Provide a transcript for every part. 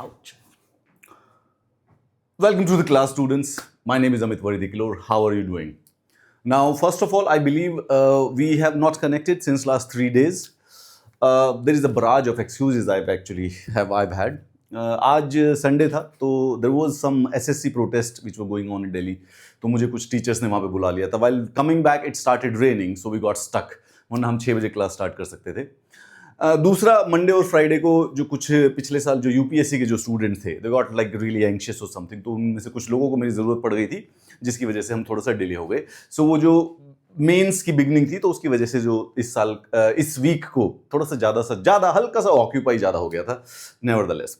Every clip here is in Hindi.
Ouch. Welcome to the class, students. My name is Amit Varidikilor. How are you doing? Now, first of all, I believe we have not connected since last 3 days. There is a barrage of excuses I've had. आज संडे था तो there was some SSC protest which were going on in Delhi. तो मुझे कुछ टीचर्स ने वहाँ पे बुला लिया था. While coming back, it started raining, so we got stuck. वरना हम 6 बजे क्लास स्टार्ट कर सकते थे. दूसरा, मंडे और फ्राइडे को जो कुछ पिछले साल जो यूपीएससी के जो स्टूडेंट थे, they got like really anxious और समथिंग, तो उनमें से कुछ लोगों को मेरी ज़रूरत पड़ गई थी, जिसकी वजह से हम थोड़ा सा डिले हो गए. सो वो जो मेंस की बिगनिंग थी, तो उसकी वजह से जो इस वीक को थोड़ा सा ज़्यादा हल्का सा ऑक्यूपाई ज़्यादा हो गया था. Nevertheless,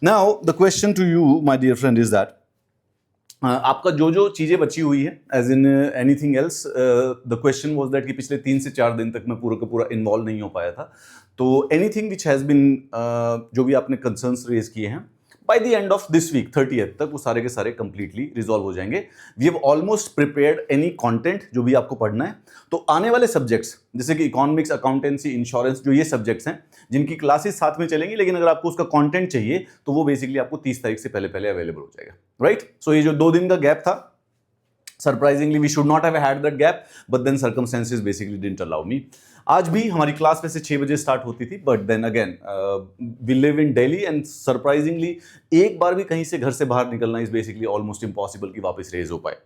now the question to you my dear friend is that आपका जो चीज़ें बची हुई है, as in anything else, the question was that कि पिछले 3 से 4 दिन तक मैं पूरा का पूरा इन्वॉल्व नहीं हो पाया था. तो एनीथिंग विच हैज़ बिन, जो भी आपने कंसर्न्स रेज किए हैं, by the end of this week 30th तक वो सारे के सारे कंप्लीटली रिजॉल्व हो जाएंगे. We have almost prepared any content जो भी आपको पढ़ना है. तो आने वाले सब्जेक्ट्स जैसे कि इकोनॉमिक्स, अकाउंटेंसी, इंश्योरेंस, जो ये सब्जेक्ट्स हैं जिनकी क्लासेस साथ में चलेंगी, लेकिन अगर आपको उसका कंटेंट चाहिए तो वो बेसिकली आपको 30 तारीख से पहले अवेलेबल हो जाएगा. राइट. सो ये जो 2 दिन का गैप था, surprisingly we should not have had that gap, but then circumstances basically didn't allow me. आज भी हमारी क्लास वैसे 6 बजे स्टार्ट होती थी, but then again we live in Delhi and surprisingly एक बार भी कहीं से घर से बाहर निकलना इज बेसिकली ऑलमोस्ट इम्पॉसिबल कि वापस रेज हो पाए.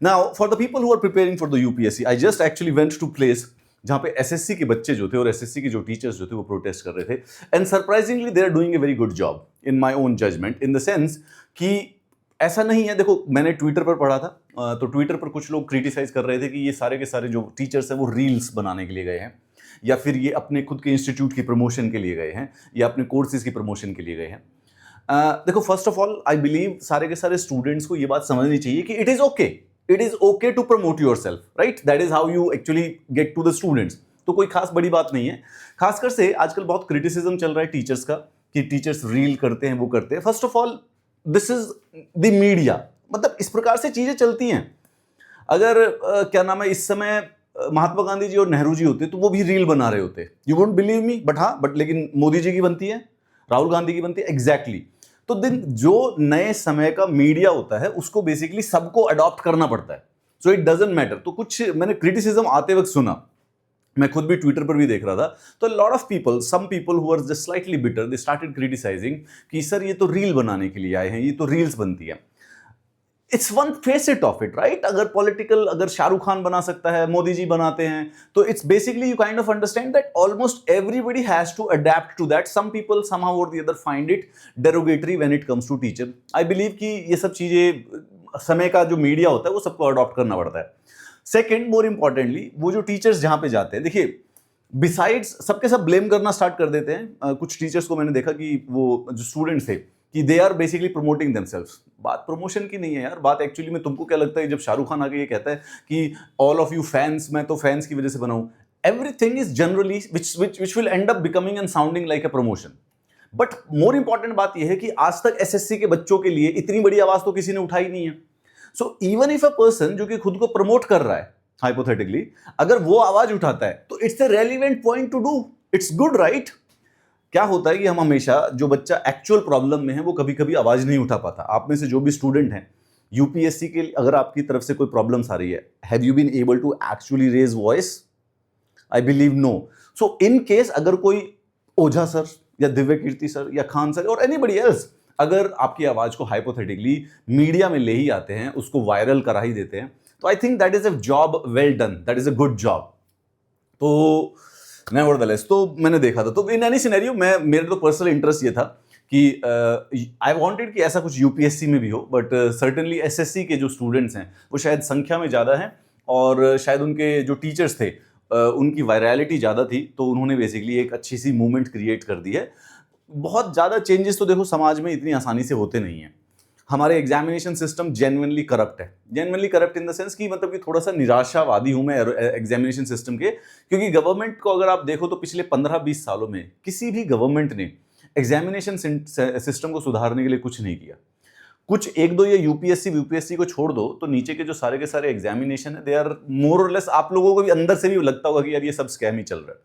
Now for the people who are preparing for the UPSC, I just actually went to place जहां पे एसएससी के बच्चे जो थे और एसएससी के जो टीचर्स जो थे वो प्रोटेस्ट कर रहे थे. And surprisingly they are doing a very good job in my own judgement, in the sense कि ऐसा नहीं है. देखो, मैंने ट्विटर पर पढ़ा था, तो ट्विटर पर कुछ लोग क्रिटिसाइज कर रहे थे कि ये सारे के सारे जो टीचर्स हैं वो रील्स बनाने के लिए गए हैं, या फिर ये अपने खुद के इंस्टीट्यूट की प्रमोशन के लिए गए हैं, या अपने कोर्सेज की प्रमोशन के लिए गए हैं. देखो, first of all I believe सारे के सारे स्टूडेंट्स को ये बात समझनी चाहिए कि it is okay to promote yourself. Right. That is how you actually get to the students. तो कोई खास बड़ी बात नहीं है. खासकर से आजकल बहुत क्रिटिसिज्म चल रहा है टीचर्स का कि टीचर्स रील करते हैं, वो करते हैं. First of all, this is the media. मतलब इस प्रकार से चीजें चलती हैं. अगर क्या नाम है, इस समय महात्मा गांधी जी और नेहरू जी होते तो वो भी रील बना रहे होते. You won't believe me, but लेकिन मोदी जी की बनती है, राहुल गांधी की बनती है. एग्जैक्टली. तो दिन जो नए समय का मीडिया होता है उसको बेसिकली सबको अडॉप्ट करना पड़ता है. So it doesn't matter. तो कुछ मैंने क्रिटिसिज्म आते वक्त सुना, मैं खुद भी ट्विटर पर भी देख रहा था. तो lot of people, some people who are just slightly bitter, they started criticising कि सर ये तो रील बनाने के लिए आए हैं, ये तो रील्स बनती है. It's one facet of it. Right. अगर शाहरुख खान बना सकता है, मोदी जी बनाते हैं, तो it's basically you kind of understand that almost everybody has to adapt to that. Some people somehow और the other find it derogatory when it comes to teacher. I believe कि ये सब चीजें समय का जो मीडिया होता है वो सबको अडॉप्ट करना पड़ता है. सेकेंड, मोर इंपॉर्टेंटली, वो जो टीचर्स जहां पे जाते हैं, देखिए, बिसाइड्स सबके सब ब्लेम करना स्टार्ट कर देते हैं. कुछ टीचर्स को मैंने देखा कि वो जो स्टूडेंट्स थे कि they are basically promoting themselves. बात प्रमोशन की नहीं है यार. बात एक्चुअली में, तुमको क्या लगता है जब शाहरुख खान आके ये कहता है कि ऑल ऑफ यू फैंस, मैं तो फैंस की वजह से बनाऊं, everything is generally which will and up becoming and sounding like a promotion. But more important बात यह है कि आज तक एसएससी के बच्चों के लिए इतनी बड़ी आवाज तो किसी ने उठाई नहीं है. So even if a person जो कि खुद को प्रमोट कर रहा है, हाइपोथेटिकली, अगर वो आवाज उठाता है तो it's a relevant point two do. It's good. Right. क्या होता है कि हम हमेशा, जो बच्चा एक्चुअल प्रॉब्लम में है वो कभी कभी आवाज नहीं उठा पाता. आप में से जो भी स्टूडेंट हैं यूपीएससी के लिए, अगर आपकी तरफ से कोई प्रॉब्लम्स आ रही है, have you been able to actually raise voice? I believe no. So in case अगर कोई ओझा सर या दिव्य कीर्ति सर या खान सर और एनीबडी एल्स अगर आपकी आवाज को हाइपोथेटिकली मीडिया में ले ही आते हैं, उसको वायरल करा ही देते हैं, तो I think that is a job well done. That is a good job. तो नेवरदलेस, तो मैंने देखा था. तो इन एनी सिनेरियो, मेरे तो पर्सनल इंटरेस्ट ये था कि आई वांटेड कि ऐसा कुछ यूपीएससी में भी हो, बट सर्टेनली एसएससी के जो स्टूडेंट्स हैं वो शायद संख्या में ज़्यादा हैं, और शायद उनके जो टीचर्स थे उनकी वायरलिटी ज़्यादा थी, तो उन्होंने बेसिकली एक अच्छी सी मूवमेंट क्रिएट कर दी है. बहुत ज़्यादा चेंजेस तो देखो समाज में इतनी आसानी से होते नहीं हैं. हमारे एग्जामिनेशन सिस्टम जेन्युइनली करप्ट है. Genuinely corrupt in the sense कि मतलब कि थोड़ा सा निराशावादी हूं मैं एग्जामिनेशन सिस्टम के, क्योंकि गवर्नमेंट को अगर आप देखो तो पिछले 15-20 सालों में किसी भी गवर्नमेंट ने एग्जामिनेशन सिस्टम को सुधारने के लिए कुछ नहीं किया. कुछ एक दो ये यूपीएससी को छोड़ दो तो नीचे के जो सारे के सारे एग्जामिनेशन है, दे आर मोर और लेस, आप लोगों को भी अंदर से भी लगता होगा कि यार ये सब स्कैम ही चल रहा है,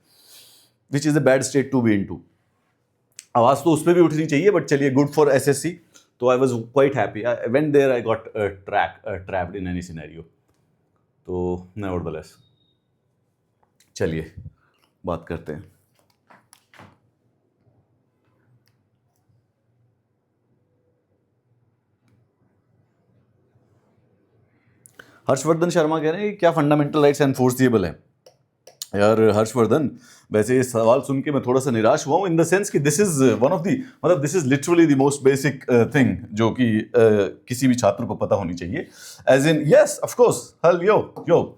which is a bad state to be into. आवाज़ तो उस पर भी उठनी चाहिए, बट चलिए, गुड फॉर एसएससी। तो I was quite happy, I went there, I got trapped in any scenario. तो नेवरदलेस, चलिए बात करते हैं। हर्षवर्धन शर्मा कह रहे हैं क्या फंडामेंटल राइट्स एनफोर्सिएबल है? यार हर्षवर्धन, वैसे ये सवाल सुन के मैं थोड़ा सा निराश हुआ हूँ, इन द सेंस कि this is one of the, मतलब this is literally the most basic thing जो कि किसी भी छात्र को पता होनी चाहिए। As in yes of course, हल यो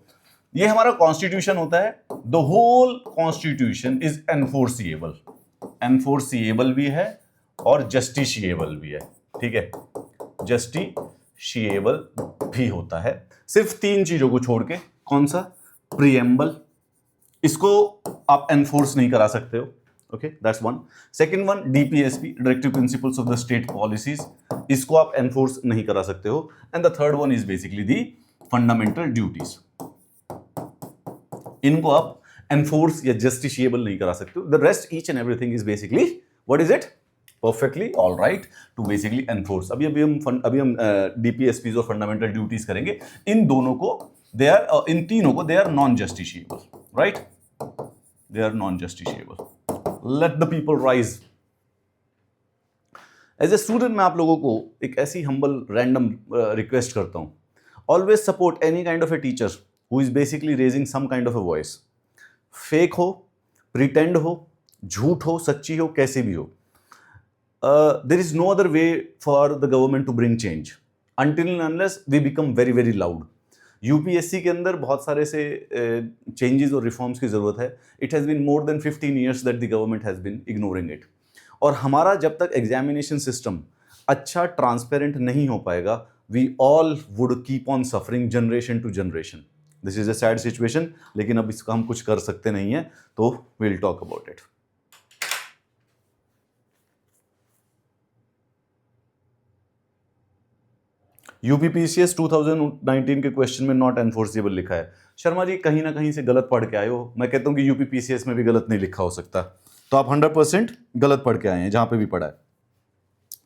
ये हमारा कॉन्स्टिट्यूशन होता है, the whole constitution is enforceable. Enforceable भी है और जस्टिशिएबल भी है, ठीक है, जस्टिशिएबल भी होता है, सिर्फ 3 चीजों को छोड़ के। कौन सा? प्रीएम्बल, इसको आप एनफोर्स नहीं करा सकते हो, okay, that's one. Second one, DPSP, directive principles of the state policies, इसको आप एनफोर्स नहीं करा सकते हो। And the third one is basically the fundamental duties, इनको आप एनफोर्स या जस्टिशिएबल नहीं करा सकते हो। The rest each and everything is basically what is it, perfectly all right to basically enforce. अभी हम डीपीएसपीज और फंडामेंटल ड्यूटीज करेंगे। इन दोनों को दे आर, इन तीनों को they are non justiciable, right, they are non justiciable. Let the people rise. As a student मैं आप लोगों को एक ऐसी हम्बल रैंडम रिक्वेस्ट करता हूं, always support any kind of a teacher who is basically raising some kind of a voice. Fake हो, प्रिटेंड हो, झूठ हो, सच्ची हो, कैसे भी हो, there is no other way for the government to bring change until and unless we become very very loud. UPSC के अंदर बहुत सारे से चेंजेस और रिफॉर्म्स की ज़रूरत है। It has been more than 15 years that the government has been ignoring it. और हमारा जब तक एग्जामिनेशन सिस्टम अच्छा ट्रांसपेरेंट नहीं हो पाएगा, we all would keep on suffering generation to generation. This is a sad situation, लेकिन अब इसका हम कुछ कर सकते नहीं हैं, तो will talk about it. UPPCS 2019 के क्वेश्चन में नॉट एनफोर्सिबल लिखा है। शर्मा जी कहीं ना कहीं से गलत पढ़ के आए हो। मैं कहता हूं कि यूपीपीसीएस में भी गलत नहीं लिखा हो सकता, तो आप 100% गलत पढ़ के आए हैं जहां पे भी पढ़ा है।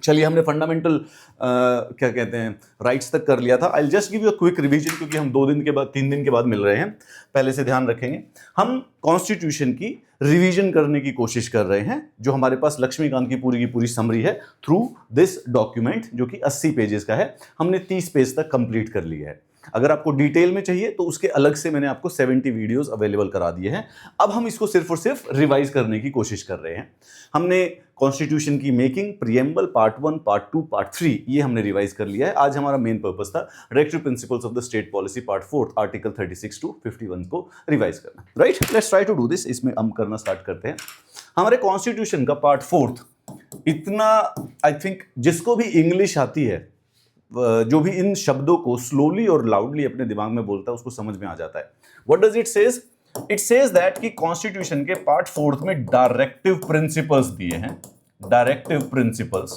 चलिए, हमने फंडामेंटल क्या कहते हैं राइट्स तक कर लिया था। I just give you a quick revision, क्योंकि हम 2 दिन के बाद 3 दिन के बाद मिल रहे हैं, पहले से ध्यान रखेंगे। हम कॉन्स्टिट्यूशन की रिवीजन करने की कोशिश कर रहे हैं, जो हमारे पास लक्ष्मीकांत की पूरी समरी है थ्रू दिस डॉक्यूमेंट, जो कि 80 पेजेस का है। हमने 30 पेज तक कंप्लीट कर लिया है। अगर आपको डिटेल में चाहिए तो उसके अलग से मैंने आपको 70 वीडियोस अवेलेबल करा दिए हैं। अब हम इसको सिर्फ और सिर्फ रिवाइज करने की कोशिश कर रहे हैं। हमने कॉन्स्टिट्यूशन की making, preamble, part 1, part 2, part 3 ये हमने रिवाइज कर लिया है। आज हमारा मेन पर्पस था directive principles of the state policy part 4 article 36 to 51 को रिवाइज करना, right. Let's try to do this. इसमें हम करना स्टार्ट करते हैं। हमारे कॉन्स्टिट्यूशन का पार्ट 4 इतना, आई थिंक जिसको भी इंग्लिश आती है, जो भी इन शब्दों को स्लोली और लाउडली अपने दिमाग में बोलता है, उसको समझ में आ जाता है। What does it says? It says that कि कॉन्स्टिट्यूशन के पार्ट 4 में डायरेक्टिव प्रिंसिपल्स दिए हैं, directive principles,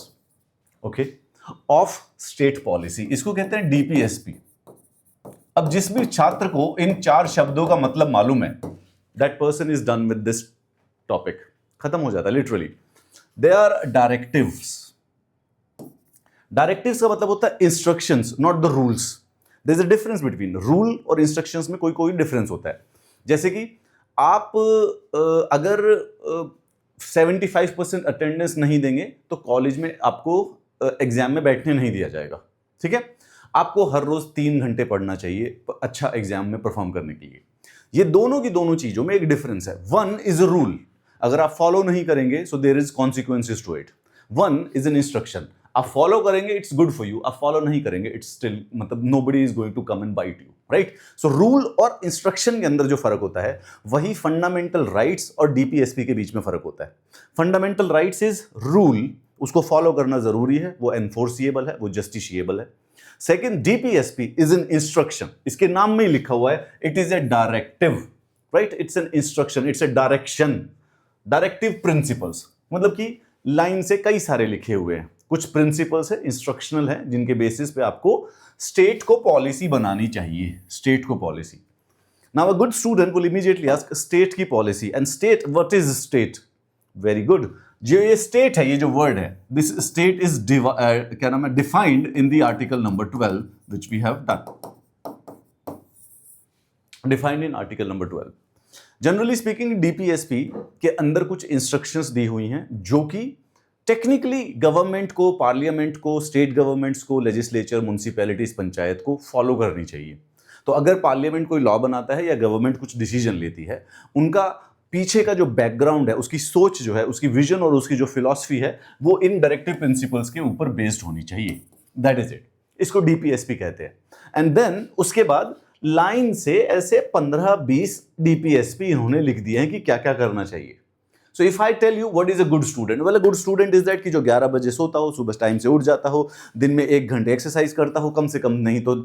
okay, of state policy. इसको कहते हैं डीपीएसपी। अब जिस भी छात्र को इन 4 शब्दों का मतलब मालूम है, that person is done with this topic. खत्म हो जाता है literally. They are directives. Directives का मतलब होता है instructions, not the rules. There is a difference between rule और इंस्ट्रक्शंस में कोई डिफरेंस होता है। जैसे कि आप अगर 75% अटेंडेंस नहीं देंगे तो कॉलेज में आपको एग्जाम में बैठने नहीं दिया जाएगा, ठीक है। आपको हर रोज 3 घंटे पढ़ना चाहिए अच्छा एग्जाम में परफॉर्म करने के लिए। ये दोनों की दोनों चीजों में एक डिफरेंस है। वन इज अ रूल, अगर आप फॉलो नहीं करेंगे so there is consequences to it. One is an instruction, आप फॉलो करेंगे इट्स गुड फॉर यू, आप फॉलो नहीं करेंगे इट्स स्टिल, मतलब nobody is going to come and bite you, right. So rule और इंस्ट्रक्शन के अंदर जो फर्क होता है, वही फंडामेंटल राइट्स और डीपीएसपी के बीच में फर्क होता है। फंडामेंटल राइट्स इज रूल, उसको फॉलो करना जरूरी है, वो एनफोर्सिएबल है, वो जस्टिशिएबल है। Second, DPSP is an instruction, इसके नाम में ही लिखा हुआ है, it is a directive, right. It's an instruction, it's a direction. Directive principles मतलब कि लाइन से कई सारे लिखे हुए हैं, कुछ प्रिंसिपल्स है, इंस्ट्रक्शनल है, जिनके बेसिस पे आपको स्टेट को पॉलिसी बनानी चाहिए, स्टेट को policy. Now a good student will immediately ask state की policy and state, what is state? Very good, जो ये स्टेट है, ये जो वर्ड है, दिस स्टेट इज क्या नाम है, defined in the article number 12 which we have done, defined in article number 12। Generally speaking DPSP के अंदर कुछ इंस्ट्रक्शंस दी हुई हैं जो कि टेक्निकली गवर्नमेंट को, पार्लियामेंट को, स्टेट गवर्नमेंट्स को, लेजिस्लेचर, म्युनिसिपैलिटीज, पंचायत को फॉलो करनी चाहिए। तो अगर पार्लियामेंट कोई लॉ बनाता है या गवर्नमेंट कुछ डिसीजन लेती है, उनका पीछे का जो बैकग्राउंड है, उसकी सोच जो है, उसकी विजन और उसकी जो फिलॉसफी है, वो इन डायरेक्टिव प्रिंसिपल्स के ऊपर बेस्ड होनी चाहिए। दैट इज इट, इसको डीपीएसपी कहते हैं। एंड देन उसके बाद लाइन से ऐसे 15-20 डीपीएसपी इन्होंने लिख दिए हैं कि क्या क्या करना चाहिए। So if I tell you what is a good student, well a good student is that कि जो 11 बजे सोता हो, सुबह टाइम से उठ जाता हो, दिन में 1 घंटे एक्सरसाइज करता हो, कम से कम नहीं तो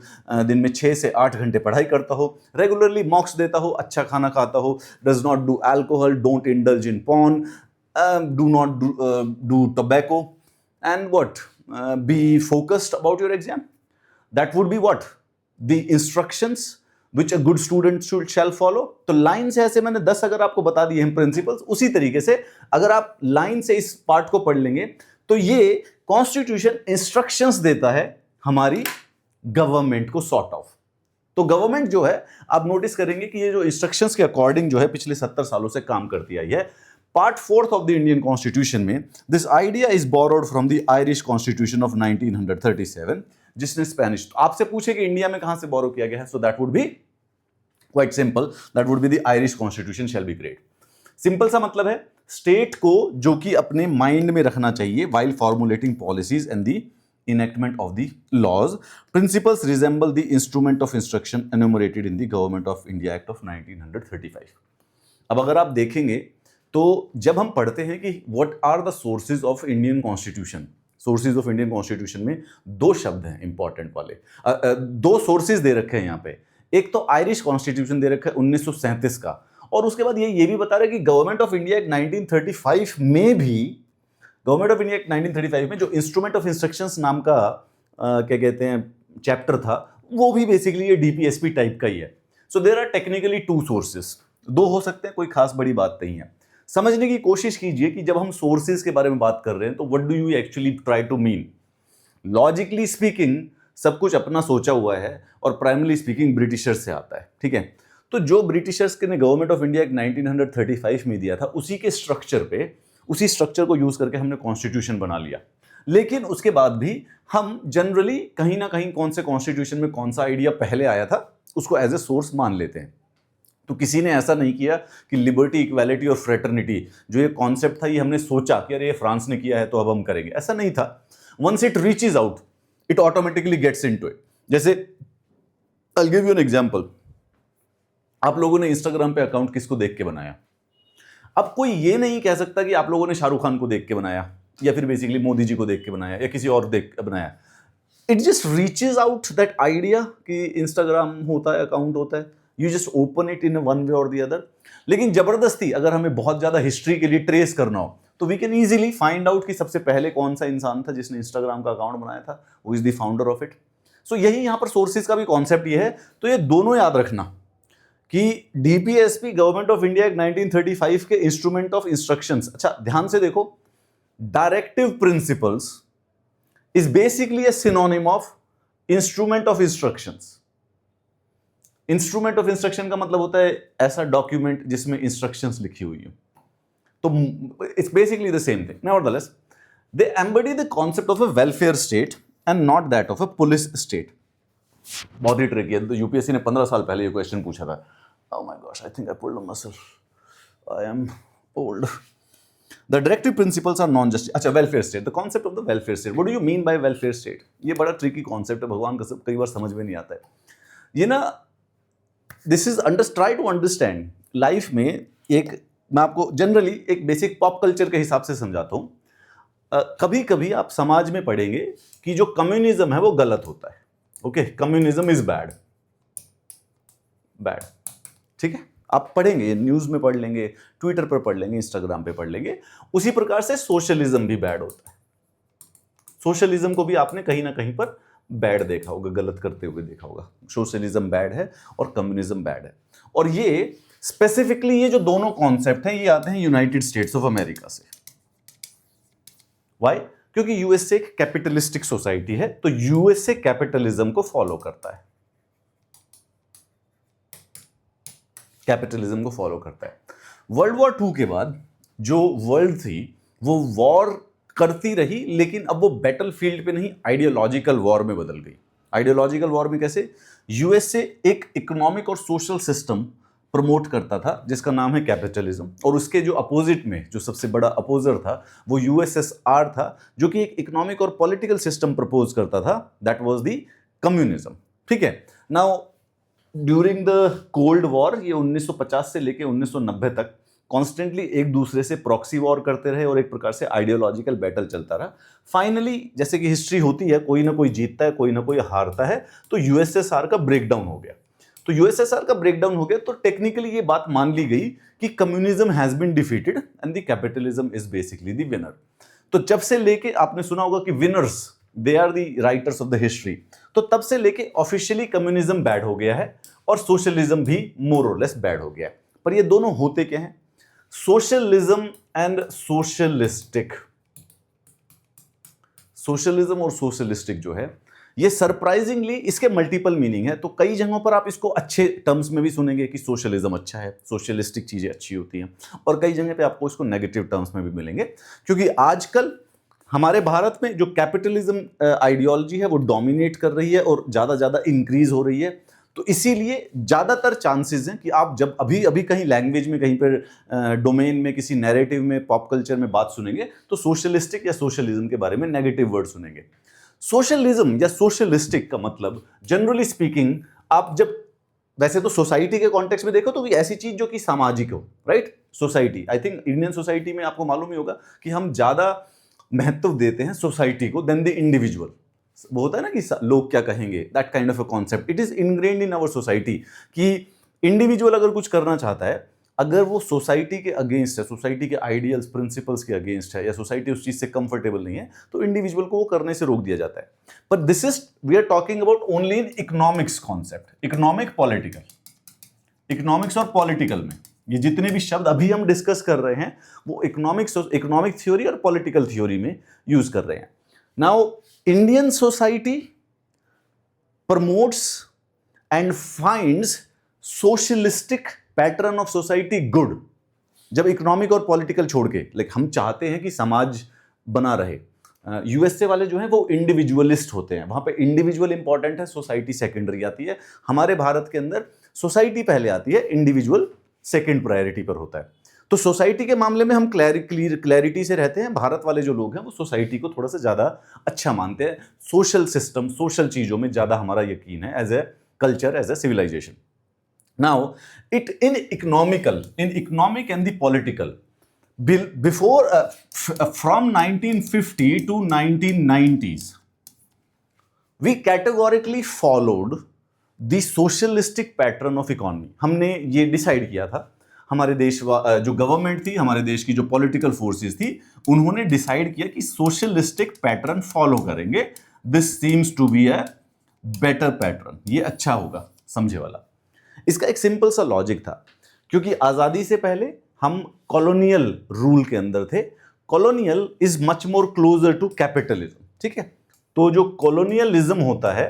दिन में 6 से 8 घंटे पढ़ाई करता हो, रेगुलरली मॉक्स देता हो, अच्छा खाना खाता हो, does not do alcohol, don't indulge in porn, do not do tobacco, and what, be focused about your exam. That would be what the instructions which a good student shall follow। तो लाइन से ऐसे मैंने 10 अगर आपको बता दिए हैं प्रिंसिपल्स, उसी तरीके से अगर आप लाइन से इस पार्ट को पढ़ लेंगे तो ये कॉन्स्टिट्यूशन इंस्ट्रक्शंस देता है हमारी गवर्नमेंट को सॉर्ट ऑफ। तो गवर्नमेंट जो है, आप नोटिस करेंगे कि ये जो इंस्ट्रक्शंस के अकॉर्डिंग जो है पिछले 70 सालों से काम करती आई है। Part 4 of the Indian constitution में this idea is borrowed from the Irish constitution of 1937, जिसने स्पेनिश, आपसे पूछे कि इंडिया में कहां से बोरो किया गया है, so that would B quite simple, that would be the Irish constitution shall be great. Simple सा मतलब है स्टेट को जो कि अपने माइंड में रखना चाहिए while formulating policies and the enactment of the laws, principles resemble the instrument of instruction enumerated in the Government of India Act of 1935। अब अगर आप देखेंगे तो जब हम पढ़ते हैं कि what are the sources of Indian Constitution, sources of Indian constitution में 2 शब्द हैं इंपॉर्टेंट वाले, 2 सोर्सेज दे रखे हैं यहाँ पे। एक तो आयरिश कॉन्स्टिट्यूशन दे रखा है 1937 का, और उसके बाद ये भी बता रहा है कि गवर्नमेंट ऑफ इंडिया एक्ट 1935 में भी, गवर्नमेंट ऑफ इंडिया एक्ट 1935 में जो इंस्ट्रूमेंट ऑफ इंस्ट्रक्शंस नाम का क्या कहते हैं चैप्टर था, वो भी बेसिकली ये डीपीएसपी टाइप का ही है। So there are technically 2 sources, 2 हो सकते हैं, कोई खास बड़ी बात नहीं है। समझने की कोशिश कीजिए कि जब हम सोर्सेज के बारे में बात कर रहे हैं तो what do you actually try to mean. Logically speaking सब कुछ अपना सोचा हुआ है और प्राइमरी स्पीकिंग ब्रिटिशर्स से आता है, ठीक है। तो जो ब्रिटिशर्स ने गवर्नमेंट ऑफ इंडिया 1935 में दिया था, उसी के स्ट्रक्चर पे, उसी स्ट्रक्चर को यूज करके हमने कॉन्स्टिट्यूशन बना लिया। लेकिन उसके बाद भी हम जनरली कहीं ना कहीं कौन से कॉन्स्टिट्यूशन में कौन सा आइडिया पहले आया था उसको एज ए सोर्स मान लेते हैं। तो किसी ने ऐसा नहीं किया कि लिबर्टी, इक्वालिटी और फ्रेटर्निटी जो ये कॉन्सेप्ट था, ये हमने सोचा कि अरे ये फ्रांस ने किया है तो अब हम करेंगे, ऐसा नहीं था। Once it reaches out it automatically gets into it. जैसे I give you an example, आप लोगों ने इंस्टाग्राम पे अकाउंट किसको देख के बनाया? अब कोई ये नहीं कह सकता कि आप लोगों ने शाहरुख खान को देख के बनाया या फिर बेसिकली मोदी जी को देख के बनाया या किसी और देख के बनाया। It just reaches out that idea कि इंस्टाग्राम होता है, अकाउंट होता है, you just open it in one way और दी अदर। लेकिन जबरदस्ती अगर हमें बहुत ज्यादा हिस्ट्री के लिए ट्रेस करना हो तो we can easily find out कि सबसे पहले कौन सा इंसान था जिसने इंस्टाग्राम का अकाउंट बनाया था, who is the founder of it. So यही यहां पर सोर्सेज का भी कॉन्सेप्ट ये है। तो ये दोनों याद रखना कि डीपीएसपी गवर्नमेंट ऑफ इंडिया 1935 के इंस्ट्रूमेंट ऑफ इंस्ट्रक्शंस। अच्छा ध्यान से देखो, directive principles is basically a synonym of instrument of instructions. Instrument of instruction का मतलब होता है ऐसा डॉक्यूमेंट जिसमें इंस्ट्रक्शंस लिखी हुई हो। तो it's basically the same thing. Nevertheless they embody the concept of a welfare state and not that of a police state. बहुत ही ट्रिकी है। तो यूपीएससी ने 15 साल पहले ये क्वेश्चन पूछा था। Oh my gosh, I think I pulled myself, I am old. The directive principles are non just. अच्छा, welfare state, the concept of the welfare state, what do you mean by welfare state? ये बड़ा ट्रिकी कॉन्सेप्ट है, भगवान का सब कई बार समझ में नहीं आता है ये ना। This is try to understand life में। एक मैं आपको जनरली एक बेसिक पॉप कल्चर के हिसाब से समझाता हूं। कभी कभी आप समाज में पढ़ेंगे कि जो कम्युनिज्म है वो गलत होता है। Okay, communism is bad, bad, ठीक है। आप पढ़ेंगे, ये न्यूज में पढ़ लेंगे, ट्विटर पर पढ़ लेंगे, इंस्टाग्राम पे पढ़ लेंगे। उसी प्रकार से सोशलिज्म भी बैड होता है। सोशलिज्म को भी आपने कहीं ना कहीं पर बैड देखा होगा, गलत करते हुए देखा होगा। सोशलिज्म बैड है और कम्युनिज्म बैड है। और ये स्पेसिफिकली ये जो दोनों कॉन्सेप्ट हैं ये आते हैं यूनाइटेड स्टेट्स ऑफ अमेरिका से। व्हाई? क्योंकि यूएसए एक कैपिटलिस्टिक सोसाइटी है, तो यूएसए कैपिटलिज्म को फॉलो करता है, कैपिटलिज्म को फॉलो करता है। वर्ल्ड वॉर 2 के बाद जो वर्ल्ड थी वो वॉर करती रही, लेकिन अब वो बैटलफील्ड पे नहीं, आइडियोलॉजिकल वॉर में बदल गई। आइडियोलॉजिकल वॉर में कैसे? यूएसए एक इकोनॉमिक और सोशल सिस्टम प्रमोट करता था जिसका नाम है कैपिटलिज्म, और उसके जो अपोजिट में जो सबसे बड़ा अपोजर था वो यूएसएसआर था, जो कि एक इकोनॉमिक और पॉलिटिकल सिस्टम प्रपोज करता था, दैट वाज द कम्युनिज्म। ठीक है, now during the cold war, ये 1950 से लेके 1990 तक कॉन्स्टेंटली एक दूसरे से प्रॉक्सी वॉर करते रहे और एक प्रकार से आइडियोलॉजिकल बैटल चलता रहा। फाइनली, जैसे कि हिस्ट्री होती है, कोई ना कोई जीतता है, कोई ना कोई हारता है, तो यूएसएसआर का ब्रेकडाउन हो गया। तो यूएसएसआर का ब्रेकडाउन हो गया तो टेक्निकली ये बात मान ली गई कि communism has been defeated and the capitalism is basically the winner. तो जब से लेके आपने सुना होगा कि winners they are the writers of the history, तो तब से लेके ऑफिशियली कम्युनिज्म बैड हो गया है और सोशलिज्म भी मोर और लेस बैड हो गया है। पर ये दोनों होते क्या हैं? Socialism and socialistic. सोशलिज्म और सोशलिस्टिक जो है, ये सरप्राइजिंगली इसके मल्टीपल मीनिंग है। तो कई जगहों पर आप इसको अच्छे टर्म्स में भी सुनेंगे कि सोशलिज्म अच्छा है, सोशलिस्टिक चीजें अच्छी होती हैं, और कई जगह पे आपको इसको नेगेटिव टर्म्स में भी मिलेंगे, क्योंकि आजकल हमारे भारत में जो कैपिटलिज्म आइडियोलॉजी है वो डोमिनेट कर रही है और ज़्यादा इंक्रीज हो रही है। तो इसीलिए ज़्यादातर चांसेस हैं कि आप जब अभी कहीं लैंग्वेज में, कहीं पर डोमेन में, किसी नैरेटिव में, पॉप कल्चर में बात सुनेंगे तो सोशलिस्टिक या सोशलिज्म के बारे में नेगेटिव वर्ड सुनेंगे। सोशलिज्म या सोशलिस्टिक का मतलब जनरली स्पीकिंग, आप जब वैसे तो सोसाइटी के कॉन्टेक्स्ट में देखो तो ऐसी चीज जो कि सामाजिक हो, right? Society, I think Indian society में आपको मालूम ही होगा कि हम ज्यादा महत्व देते हैं सोसाइटी को देन द इंडिविजुअल। वो होता है ना कि लोग क्या कहेंगे, that kind of a concept, it is ingrained in our society कि इंडिविजुअल अगर कुछ करना चाहता है, अगर वो सोसाइटी के अगेंस्ट है, सोसाइटी के आइडियल्स प्रिंसिपल्स के अगेंस्ट है, या सोसाइटी उस चीज से कंफर्टेबल नहीं है, तो इंडिविजुअल को वो करने से रोक दिया जाता है। पर this is, we are talking about only in economics concept, economic political, economics और पॉलिटिकल में ये जितने भी शब्द अभी हम डिस्कस कर रहे हैं वो इकोनॉमिक थ्योरी और पॉलिटिकल थ्योरी में यूज कर रहे हैं। Now Indian society promotes and finds socialistic pattern of society good. जब इकोनॉमिक और पॉलिटिकल छोड़ के, लाइक हम चाहते हैं कि समाज बना रहे। यूएसए वाले जो हैं वो इंडिविजुअलिस्ट होते हैं, वहां पे इंडिविजुअल इंपॉर्टेंट है, सोसाइटी सेकेंडरी आती है। हमारे भारत के अंदर सोसाइटी पहले आती है, इंडिविजुअल सेकेंड प्रायोरिटी पर होता है। तो सोसाइटी के मामले में हम क्लैरिटी से रहते हैं। भारत वाले जो लोग हैं वो सोसाइटी को थोड़ा सा ज्यादा अच्छा मानते हैं, सोशल सिस्टम, सोशल चीजों में ज्यादा हमारा यकीन है, as a culture, as a civilisation. Now, it in economic and the political, before from 1950 to 1990s, we categorically followed the socialistic pattern of economy. हमने ये डिसाइड किया था, हमारे देश जो गवर्नमेंट थी, हमारे देश की जो पॉलिटिकल फोर्सेस थी, उन्होंने डिसाइड किया कि सोशलिस्टिक पैटर्न फॉलो करेंगे। This seems to be a better pattern, ये अच्छा होगा, समझे वाला। इसका एक सिंपल सा लॉजिक था, क्योंकि आजादी से पहले हम कॉलोनियल रूल के अंदर थे। Colonial is much more closer to capitalism, ठीक है? तो जो कॉलोनियलिज्म होता है,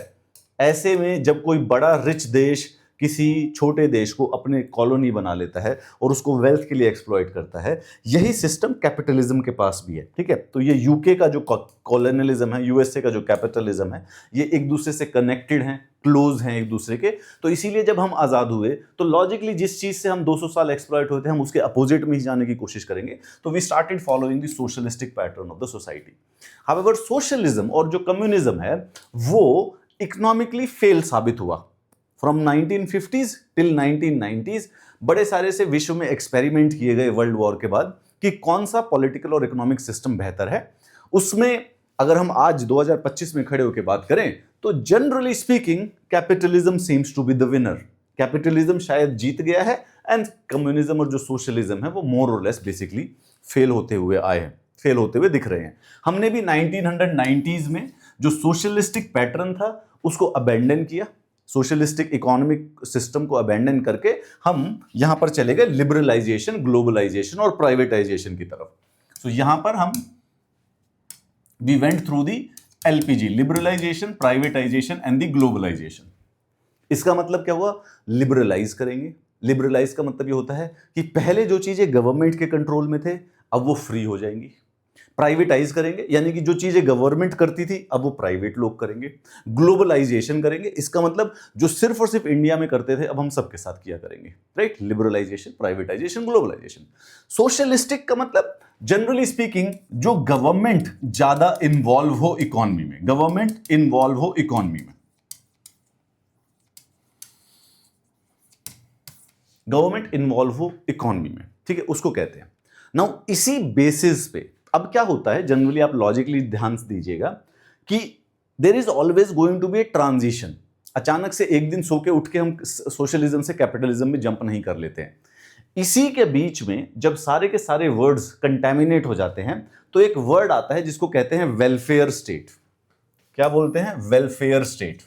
ऐसे में जब कोई बड़ा रिच देश किसी छोटे देश को अपने कॉलोनी बना लेता है और उसको वेल्थ के लिए एक्सप्लॉइट करता है, यही सिस्टम कैपिटलिज्म के पास भी है, ठीक है? तो ये यूके का जो कॉलोनियलिज्म है, यूएसए का जो कैपिटलिज्म है, ये एक दूसरे से कनेक्टेड हैं, क्लोज हैं एक दूसरे के। तो इसीलिए जब हम आज़ाद हुए तो लॉजिकली जिस चीज़ से हम 200 साल एक्सप्लॉइट होते हैं, हम उसके अपोजिट में ही जाने की कोशिश करेंगे। तो we started following the socialistic pattern of the society. However socialism और जो कम्युनिज्म है वो इकोनॉमिकली फेल साबित हुआ। फ्रॉम 1950s टिल 1990s बड़े सारे से विश्व में एक्सपेरिमेंट किए गए वर्ल्ड वॉर के बाद कि कौन सा पॉलिटिकल और इकोनॉमिक सिस्टम बेहतर है। उसमें अगर हम आज 2025 में खड़े होकर बात करें तो generally speaking capitalism seems to be the winner. Capitalism शायद जीत गया है एंड कम्युनिज्म और जो सोशलिज्म है वो मोर और लेस बेसिकली फेल होते हुए आए हैं, फेल होते हुए दिख रहे हैं। हमने भी 1990s में जो सोशलिस्टिक पैटर्न था उसको अबेंडन किया, सोशलिस्टिक इकोनॉमिक सिस्टम को अबेंडन करके हम यहां पर चले गए लिबरलाइजेशन, ग्लोबलाइजेशन और प्राइवेटाइजेशन की तरफ। तो यहां पर हम we went through the LPG, liberalisation, privatisation and the globalisation. इसका मतलब क्या हुआ? लिबरलाइज करेंगे। लिबरलाइज का मतलब ये होता है कि पहले जो चीजें गवर्नमेंट के कंट्रोल में थे अब वो फ्री हो जाएंगी। प्राइवेटाइज करेंगे यानी कि जो चीजें गवर्नमेंट करती थी अब वो प्राइवेट लोग करेंगे। ग्लोबलाइजेशन करेंगे, इसका मतलब जो सिर्फ और सिर्फ इंडिया में करते थे अब हम सबके साथ किया करेंगे, right? Liberalisation, privatisation, globalisation. Socialistic का मतलब जनरली स्पीकिंग जो गवर्नमेंट ज्यादा इन्वॉल्व हो इकोनॉमी में, गवर्नमेंट इन्वॉल्व हो इकोनॉमी में, गवर्नमेंट इन्वॉल्व हो इकोनॉमी में, ठीक है, उसको कहते हैं। नाउ इसी बेसिस पे अब क्या होता है, जनरली आप लॉजिकली ध्यान से दीजिएगा कि there is always going to be a transition. अचानक से एक दिन सो के उठ के हम सोशलिज्म से कैपिटलिज्म में जंप नहीं कर लेते हैं। इसी के बीच में जब सारे के सारे वर्ड्स कंटेमिनेट हो जाते हैं तो एक वर्ड आता है जिसको कहते हैं वेलफेयर स्टेट। क्या बोलते हैं? Welfare state.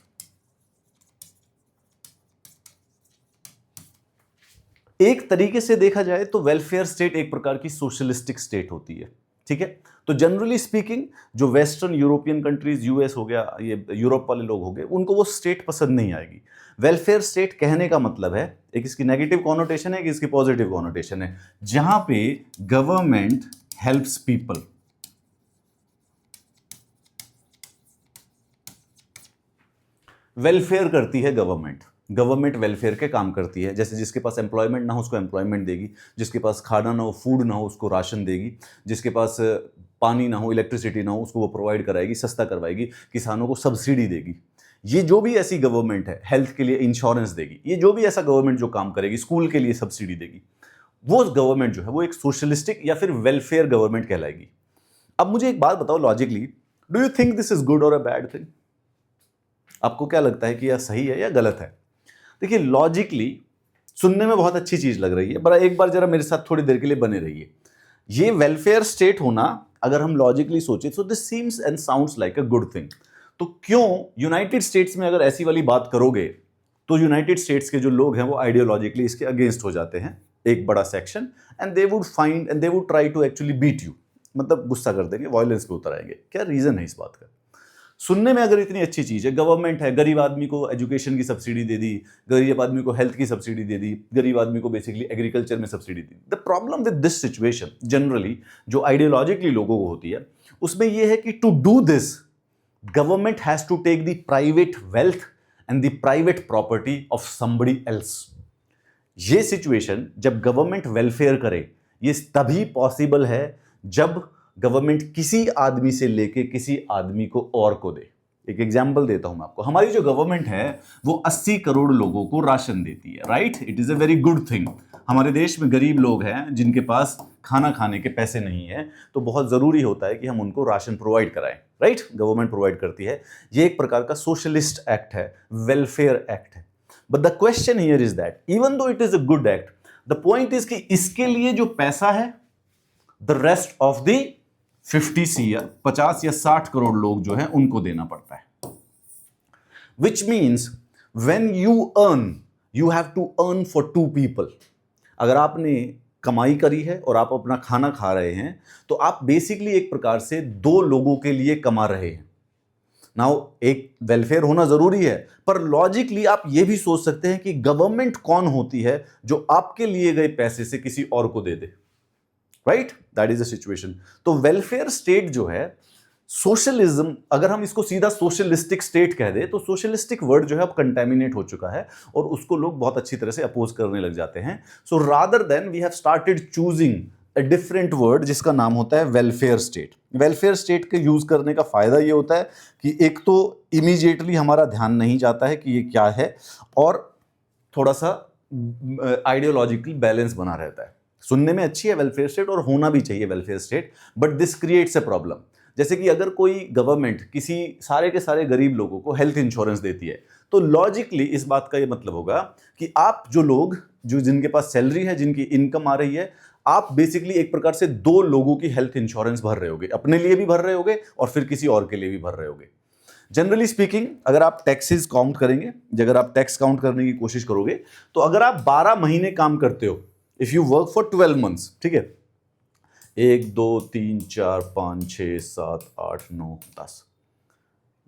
एक तरीके से देखा जाए तो वेलफेयर स्टेट एक प्रकार की सोशलिस्टिक स्टेट होती है, ठीक है। तो जनरली स्पीकिंग जो वेस्टर्न यूरोपियन कंट्रीज, यूएस हो गया, ये यूरोप वाले लोग हो गए, उनको वो स्टेट पसंद नहीं आएगी। वेलफेयर स्टेट कहने का मतलब है, एक इसकी नेगेटिव कॉनोटेशन है कि इसकी पॉजिटिव कॉनोटेशन है, जहां पे गवर्नमेंट हेल्प्स पीपल। वेलफेयर करती है गवर्नमेंट, गवर्नमेंट वेलफेयर के काम करती है। जैसे जिसके पास एम्प्लॉयमेंट ना हो उसको एम्प्लॉयमेंट देगी, जिसके पास खाना ना हो, फूड ना हो, उसको राशन देगी, जिसके पास पानी ना हो, इलेक्ट्रिसिटी ना हो, उसको वो प्रोवाइड कराएगी, सस्ता करवाएगी, किसानों को सब्सिडी देगी। ये जो भी ऐसी गवर्नमेंट है, हेल्थ के लिए इंश्योरेंस देगी, ये जो भी ऐसा गवर्नमेंट जो काम करेगी, स्कूल के लिए सब्सिडी देगी, वो गवर्नमेंट जो है वो एक सोशलिस्टिक या फिर वेलफेयर गवर्नमेंट कहलाएगी। अब मुझे एक बात बताओ logically, do you think this is good और अ बैड थिंग? आपको क्या लगता है कि यह सही है या गलत है? देखिए लॉजिकली सुनने में बहुत अच्छी चीज लग रही है, पर एक बार जरा मेरे साथ थोड़ी देर के लिए बने रहिए। ये वेलफेयर स्टेट होना अगर हम लॉजिकली सोचे तो this seems and sounds like a good thing. तो क्यों यूनाइटेड स्टेट्स में अगर ऐसी वाली बात करोगे तो यूनाइटेड स्टेट्स के जो लोग हैं वो आइडियोलॉजिकली इसके अगेंस्ट हो जाते हैं, एक बड़ा section, and they would find and they would try to actually beat you, मतलब गुस्सा कर देंगे, वायलेंस पे उतर आएंगे। क्या रीजन है इस बात का? सुनने में अगर इतनी अच्छी चीज है, गवर्नमेंट है, गरीब आदमी को एजुकेशन की सब्सिडी दे दी, गरीब आदमी को हेल्थ की सब्सिडी दे दी, गरीब आदमी को बेसिकली एग्रीकल्चर में सब्सिडी दी। The problem with this situation generally जो आइडियोलॉजिकली लोगों को होती है उसमें यह है कि to do this government has to take the private wealth and the private property of somebody else. ये सिचुएशन जब गवर्नमेंट वेलफेयर करे ये तभी पॉसिबल है जब गवर्नमेंट किसी आदमी से लेके किसी आदमी को और को दे। एक एग्जांपल देता हूं मैं आपको। हमारी जो गवर्नमेंट है वो 80 करोड़ लोगों को राशन देती है, right? It is a very good thing. हमारे देश में गरीब लोग हैं जिनके पास खाना खाने के पैसे नहीं है, तो बहुत जरूरी होता है कि हम उनको राशन प्रोवाइड कराएं, राइट? गवर्नमेंट प्रोवाइड करती है। ये एक प्रकार का सोशलिस्ट एक्ट है, वेलफेयर एक्ट है। But the question here is that even though it is a good act, the point is कि इसके लिए जो पैसा है द रेस्ट ऑफ द 50 या 60 करोड़ लोग जो हैं उनको देना पड़ता है। Which means when you earn, you have to earn for two people. अगर आपने कमाई करी है और आप अपना खाना खा रहे हैं तो आप बेसिकली एक प्रकार से दो लोगों के लिए कमा रहे हैं। नाउ एक वेलफेयर होना जरूरी है, पर लॉजिकली आप यह भी सोच सकते हैं कि गवर्नमेंट कौन होती है जो आपके लिए गए पैसे से किसी और को दे दे, right? That is the situation. तो वेलफेयर स्टेट जो है, सोशलिज्म, अगर हम इसको सीधा सोशलिस्टिक स्टेट कह दे तो सोशलिस्टिक वर्ड जो है अब कंटेमिनेट हो चुका है और उसको लोग बहुत अच्छी तरह से अपोज करने लग जाते हैं। So rather than we have started choosing a different word जिसका नाम होता है वेलफेयर स्टेट। वेलफेयर स्टेट के यूज करने का फायदा ये होता है कि एक तो इमीडिएटली हमारा ध्यान नहीं जाता है कि ये क्या है, और थोड़ा सा आइडियोलॉजिकल बैलेंस बना रहता है। सुनने में अच्छी है वेलफेयर स्टेट और होना भी चाहिए welfare state, but this creates a problem. जैसे कि अगर कोई गवर्नमेंट किसी सारे के सारे गरीब लोगों को हेल्थ इंश्योरेंस देती है तो लॉजिकली इस बात का ये मतलब होगा कि आप जो लोग जो जिनके पास सैलरी है, जिनकी इनकम आ रही है, आप बेसिकली एक प्रकार से दो लोगों की हेल्थ इंश्योरेंस भर रहे होगे, अपने लिए भी भर रहे होगे और फिर किसी और के लिए भी भर रहे होगे। जनरली स्पीकिंग अगर आप टैक्सेस काउंट करेंगे, अगर आप टैक्स काउंट करने की कोशिश करोगे तो अगर आप 12 महीने काम करते हो, if you work for 12 months, ठीक है, 1 2 3 4 5 6 7 8 9 10,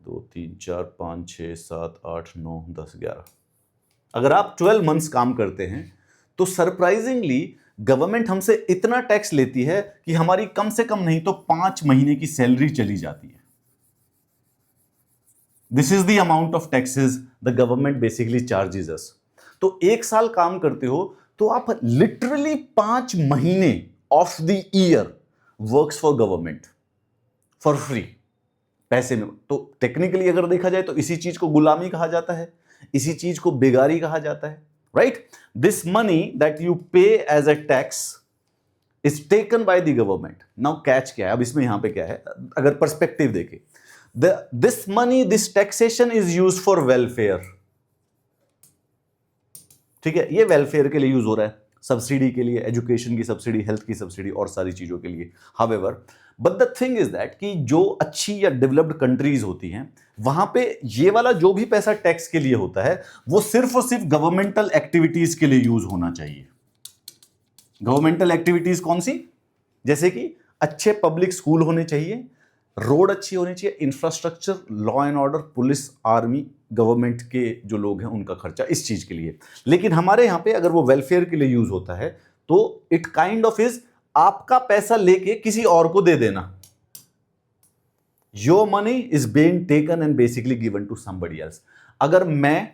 2 3 4 5 6 7 8 9 10 11। अगर आप 12 मंथ्स काम करते हैं तो सरप्राइजिंगली गवर्नमेंट हमसे इतना टैक्स लेती है कि हमारी कम से कम नहीं तो 5 महीने की सैलरी चली जाती है। This is the amount of taxes the government basically charges us. तो 1 साल काम करते हो तो आप लिटरली 5 महीने of the year works for government for free, पैसे में। तो टेक्निकली अगर देखा जाए तो इसी चीज को गुलामी कहा जाता है, इसी चीज को बेगारी कहा जाता है, right. This money that you pay as a tax is taken by the government. Now catch क्या है, अब इसमें यहां पे क्या है, अगर पर्सपेक्टिव देखे, this money, this taxation is used for welfare. ठीक है, ये वेलफेयर के लिए यूज हो रहा है, सब्सिडी के लिए, एजुकेशन की सब्सिडी, हेल्थ की सब्सिडी और सारी चीजों के लिए। However, but the thing is that कि जो अच्छी या डेवलप्ड कंट्रीज होती हैं वहां पे ये वाला जो भी पैसा टैक्स के लिए होता है वो सिर्फ और सिर्फ गवर्नमेंटल एक्टिविटीज के लिए यूज होना चाहिए। गवर्नमेंटल एक्टिविटीज कौन सी? जैसे कि अच्छे पब्लिक स्कूल होने चाहिए, रोड अच्छी होनी चाहिए, infrastructure, law and order, police, army, government के जो लोग हैं उनका खर्चा, इस चीज के लिए। लेकिन हमारे यहां पे अगर वो वेलफेयर के लिए यूज होता है तो इट काइंड ऑफ इज आपका पैसा लेके किसी और को दे देना। Your money is being taken and basically given to somebody else. अगर मैं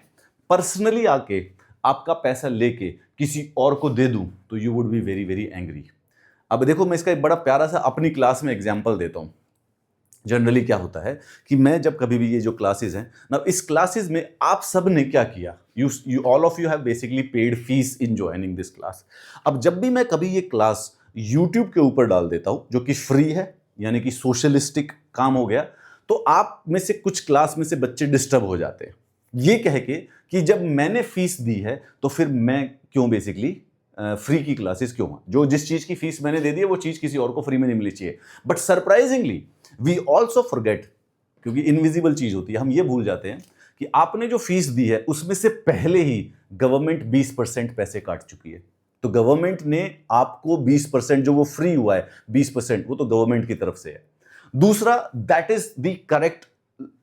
पर्सनली आके आपका पैसा लेके किसी और को दे दूं तो you would be very very angry. अब देखो, मैं इसका एक बड़ा प्यारा सा अपनी क्लास में एग्जाम्पल देता हूं। जनरली क्या होता है कि मैं जब कभी भी ये जो क्लासेस हैं ना, इस क्लासेस में आप सब ने क्या किया, you all of you have basically paid fees in joining this class. अब जब भी मैं कभी ये क्लास यूट्यूब के ऊपर डाल देता हूं जो कि फ्री है, यानी कि सोशलिस्टिक काम हो गया, तो आप में से कुछ क्लास में से बच्चे डिस्टर्ब हो जाते हैं ये कह के कि जब मैंने फीस दी है तो फिर मैं क्यों बेसिकली फ्री की क्लासेस क्यों, जो जिस चीज की फीस मैंने दे दी है वो चीज किसी और को फ्री में नहीं मिलनी चाहिए। But surprisingly we also forget, क्योंकि इनविजिबल चीज होती है, हम ये भूल जाते हैं कि आपने जो फीस दी है उसमें से पहले ही गवर्नमेंट 20% पैसे काट चुकी है। तो गवर्नमेंट ने आपको 20% जो वो फ्री हुआ है 20% वो तो गवर्नमेंट की तरफ से है। दूसरा, that is the correct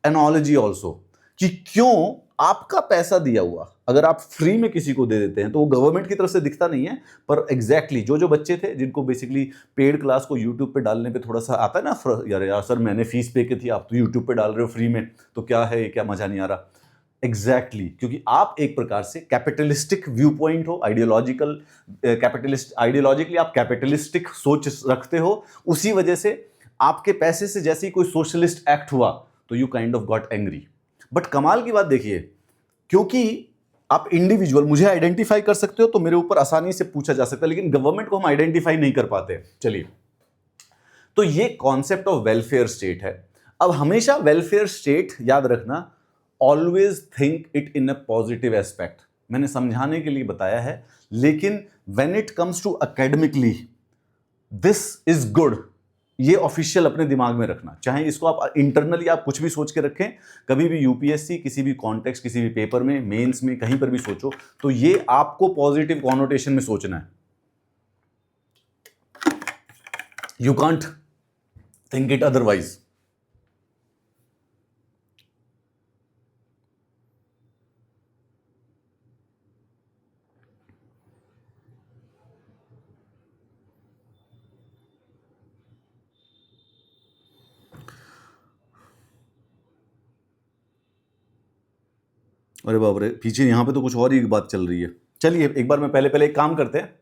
analogy also कि क्यों आपका पैसा दिया हुआ अगर आप फ्री में किसी को दे देते हैं तो वो गवर्नमेंट की तरफ से दिखता नहीं है, पर एग्जैक्टली जो बच्चे थे जिनको बेसिकली पेड क्लास को यूट्यूब पे डालने पे थोड़ा सा आता है ना, यार सर मैंने फीस पे की थी, आप तो यूट्यूब पे डाल रहे हो फ्री में, तो क्या है, क्या मजा नहीं आ रहा। एग्जैक्टली क्योंकि आप एक प्रकार से कैपिटलिस्टिक व्यू पॉइंट हो, आइडियोलॉजिकल कैपिटलिस्ट, आइडियोलॉजिकली आप कैपिटलिस्टिक सोच रखते हो, उसी वजह से आपके पैसे से जैसे ही कोई सोशलिस्ट एक्ट हुआ तो you kind of got angry. But कमाल की बात देखिए, क्योंकि आप इंडिविजुअल मुझे आइडेंटिफाई कर सकते हो तो मेरे ऊपर आसानी से पूछा जा सकता है, लेकिन गवर्नमेंट को हम आइडेंटिफाई नहीं कर पाते। चलिए, तो ये कॉन्सेप्ट ऑफ वेलफेयर स्टेट है। अब हमेशा वेलफेयर स्टेट याद रखना, always think it in a positive aspect. मैंने समझाने के लिए बताया है, लेकिन when it comes to academically this is good, ये ऑफिशियल अपने दिमाग में रखना। चाहे इसको आप इंटरनली आप कुछ भी सोच के रखें, कभी भी यूपीएससी किसी भी कॉन्टेक्स्ट, किसी भी पेपर में, मेंस में, कहीं पर भी सोचो तो ये आपको पॉजिटिव कॉनोटेशन में सोचना है। You can't think it otherwise. अरे बाप रे, पीछे यहाँ पे तो कुछ और ही बात चल रही है। चलिए एक बार मैं पहले एक काम करते हैं,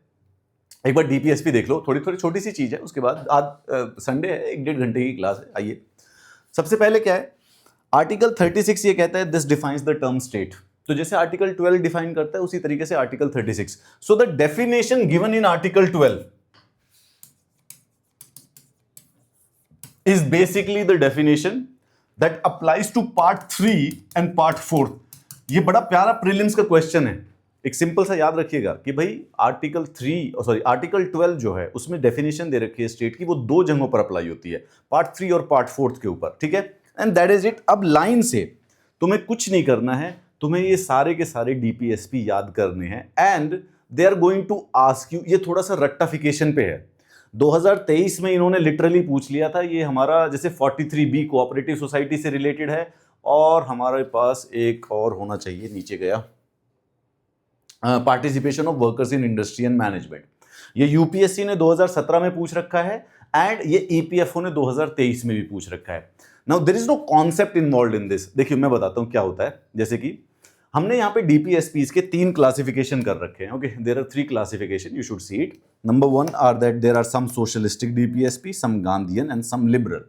एक बार डीपीएसपी देख लो, थोड़ी छोटी सी चीज है, उसके बाद आज संडे है, 1-1.5 घंटे की क्लास है। आइए, सबसे पहले क्या है, आर्टिकल 36 ये कहता है this defines the term state. तो जैसे आर्टिकल 12 डिफाइन करता है उसी तरीके से article 36। So the definition given in article 12 is basically the definition that applies to part 3 and part 4। ये बड़ा प्यारा प्रीलिम्स का क्वेश्चन है, एक सिंपल सा याद रखिएगा कि भाई आर्टिकल 12 जो है उसमें डेफिनेशन दे रखी है स्टेट की, वो 2 जगहों पर अप्लाई होती है, पार्ट 3 और पार्ट 4 के ऊपर, ठीक है। And that is it. अब लाइन से तुम्हें कुछ नहीं करना है, तुम्हें ये सारे के सारे डीपीएसपी याद करने हैं, and they are going to ask you, ये थोड़ा सा रट्टाफिकेशन पे है, 2023 में इन्होंने लिटरली पूछ लिया था, ये हमारा जैसे 43B कोऑपरेटिव सोसाइटी से रिलेटेड है, और हमारे पास एक और होना चाहिए, नीचे गया, participation of workers in industry and management. ये यूपीएससी ने 2017 में पूछ रखा है, एंड ये ईपीएफओ ने 2023 में भी पूछ रखा है। Now there is no concept involve in this. देखिए मैं बताता हूं क्या होता है। जैसे कि हमने यहाँ पे डीपीएसपीज के 3 क्लासिफिकेशन कर रखे हैं। Okay, there are 3 classification, you should see it. Number 1 are that there are some socialistic DPSP, some Gandhian and some liberal.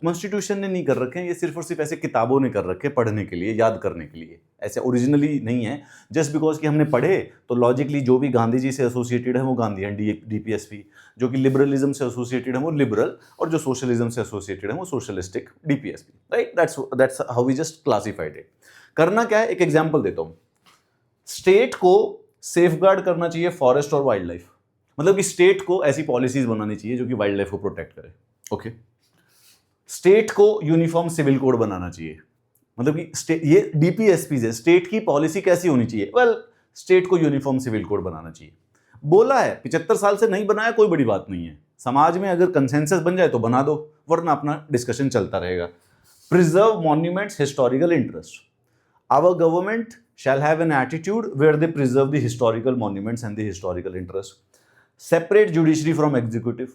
Constitution ने नहीं कर रखे हैं, ये सिर्फ और सिर्फ ऐसे किताबों ने कर रखे हैं, पढ़ने के लिए, याद करने के लिए, ऐसे ओरिजिनली नहीं है। जस्ट बिकॉज कि हमने पढ़े तो लॉजिकली जो भी गांधी जी से एसोसिएटेड है वो गांधीयन डीपीएसपी, जो कि लिबरलिज्म से एसोसिएटेड है वो लिबरल, और जो सोशलिज्म से एसोसिएटेड है वो socialistic DPSP, right. That's how we just classified it. करना क्या है, एक एग्जाम्पल देता हूं। स्टेट को सेफगार्ड करना चाहिए फॉरेस्ट और वाइल्ड लाइफ, मतलब कि स्टेट को ऐसी पॉलिसीज बनानी चाहिए जो कि वाइल्ड लाइफ को प्रोटेक्ट करे। ओके, स्टेट को यूनिफॉर्म सिविल कोड बनाना चाहिए, मतलब कि स्टेट, ये डीपीएसपी है, स्टेट की पॉलिसी कैसी होनी चाहिए, वेल स्टेट को यूनिफॉर्म सिविल कोड बनाना चाहिए। बोला है 75 साल से नहीं बनाया, कोई बड़ी बात नहीं है, समाज में अगर कंसेंसस बन जाए तो बना दो, वरना अपना डिस्कशन चलता रहेगा। Preserve monuments historical interest, our government shall have an attitude where they preserve the historical monuments and the historical interest. Separate judiciary from executive,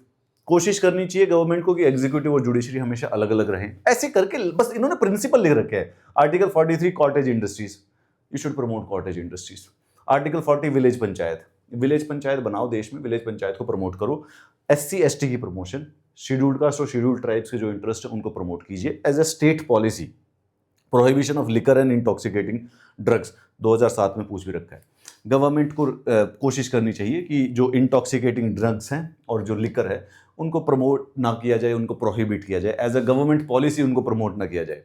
कोशिश करनी चाहिए गवर्नमेंट को कि एग्जीक्यूटिव और जुडिशरी हमेशा अलग अलग रहें। ऐसे करके बस इन्होंने प्रिंसिपल लिख रखे हैं। Article 43 cottage industries, you should promote cottage industries. Article 40 village panchayat बनाओ देश में, विलेज पंचायत को प्रमोट करो। SC ST की प्रमोशन, शेड्यूल्ड कास्ट और शेड्यूल्ड ट्राइब्स के जो इंटरेस्ट है उनको प्रमोट कीजिए as a state policy. Prohibition of liquor and intoxicating drugs 2007 में पूछ भी रखा है। गवर्नमेंट को कोशिश करनी चाहिए कि जो इंटॉक्सिकेटिंग ड्रग्स हैं और जो लिकर है उनको प्रमोट ना किया जाए, उनको प्रोहिबिट किया जाए, एज अ गवर्नमेंट पॉलिसी उनको प्रमोट ना किया जाए।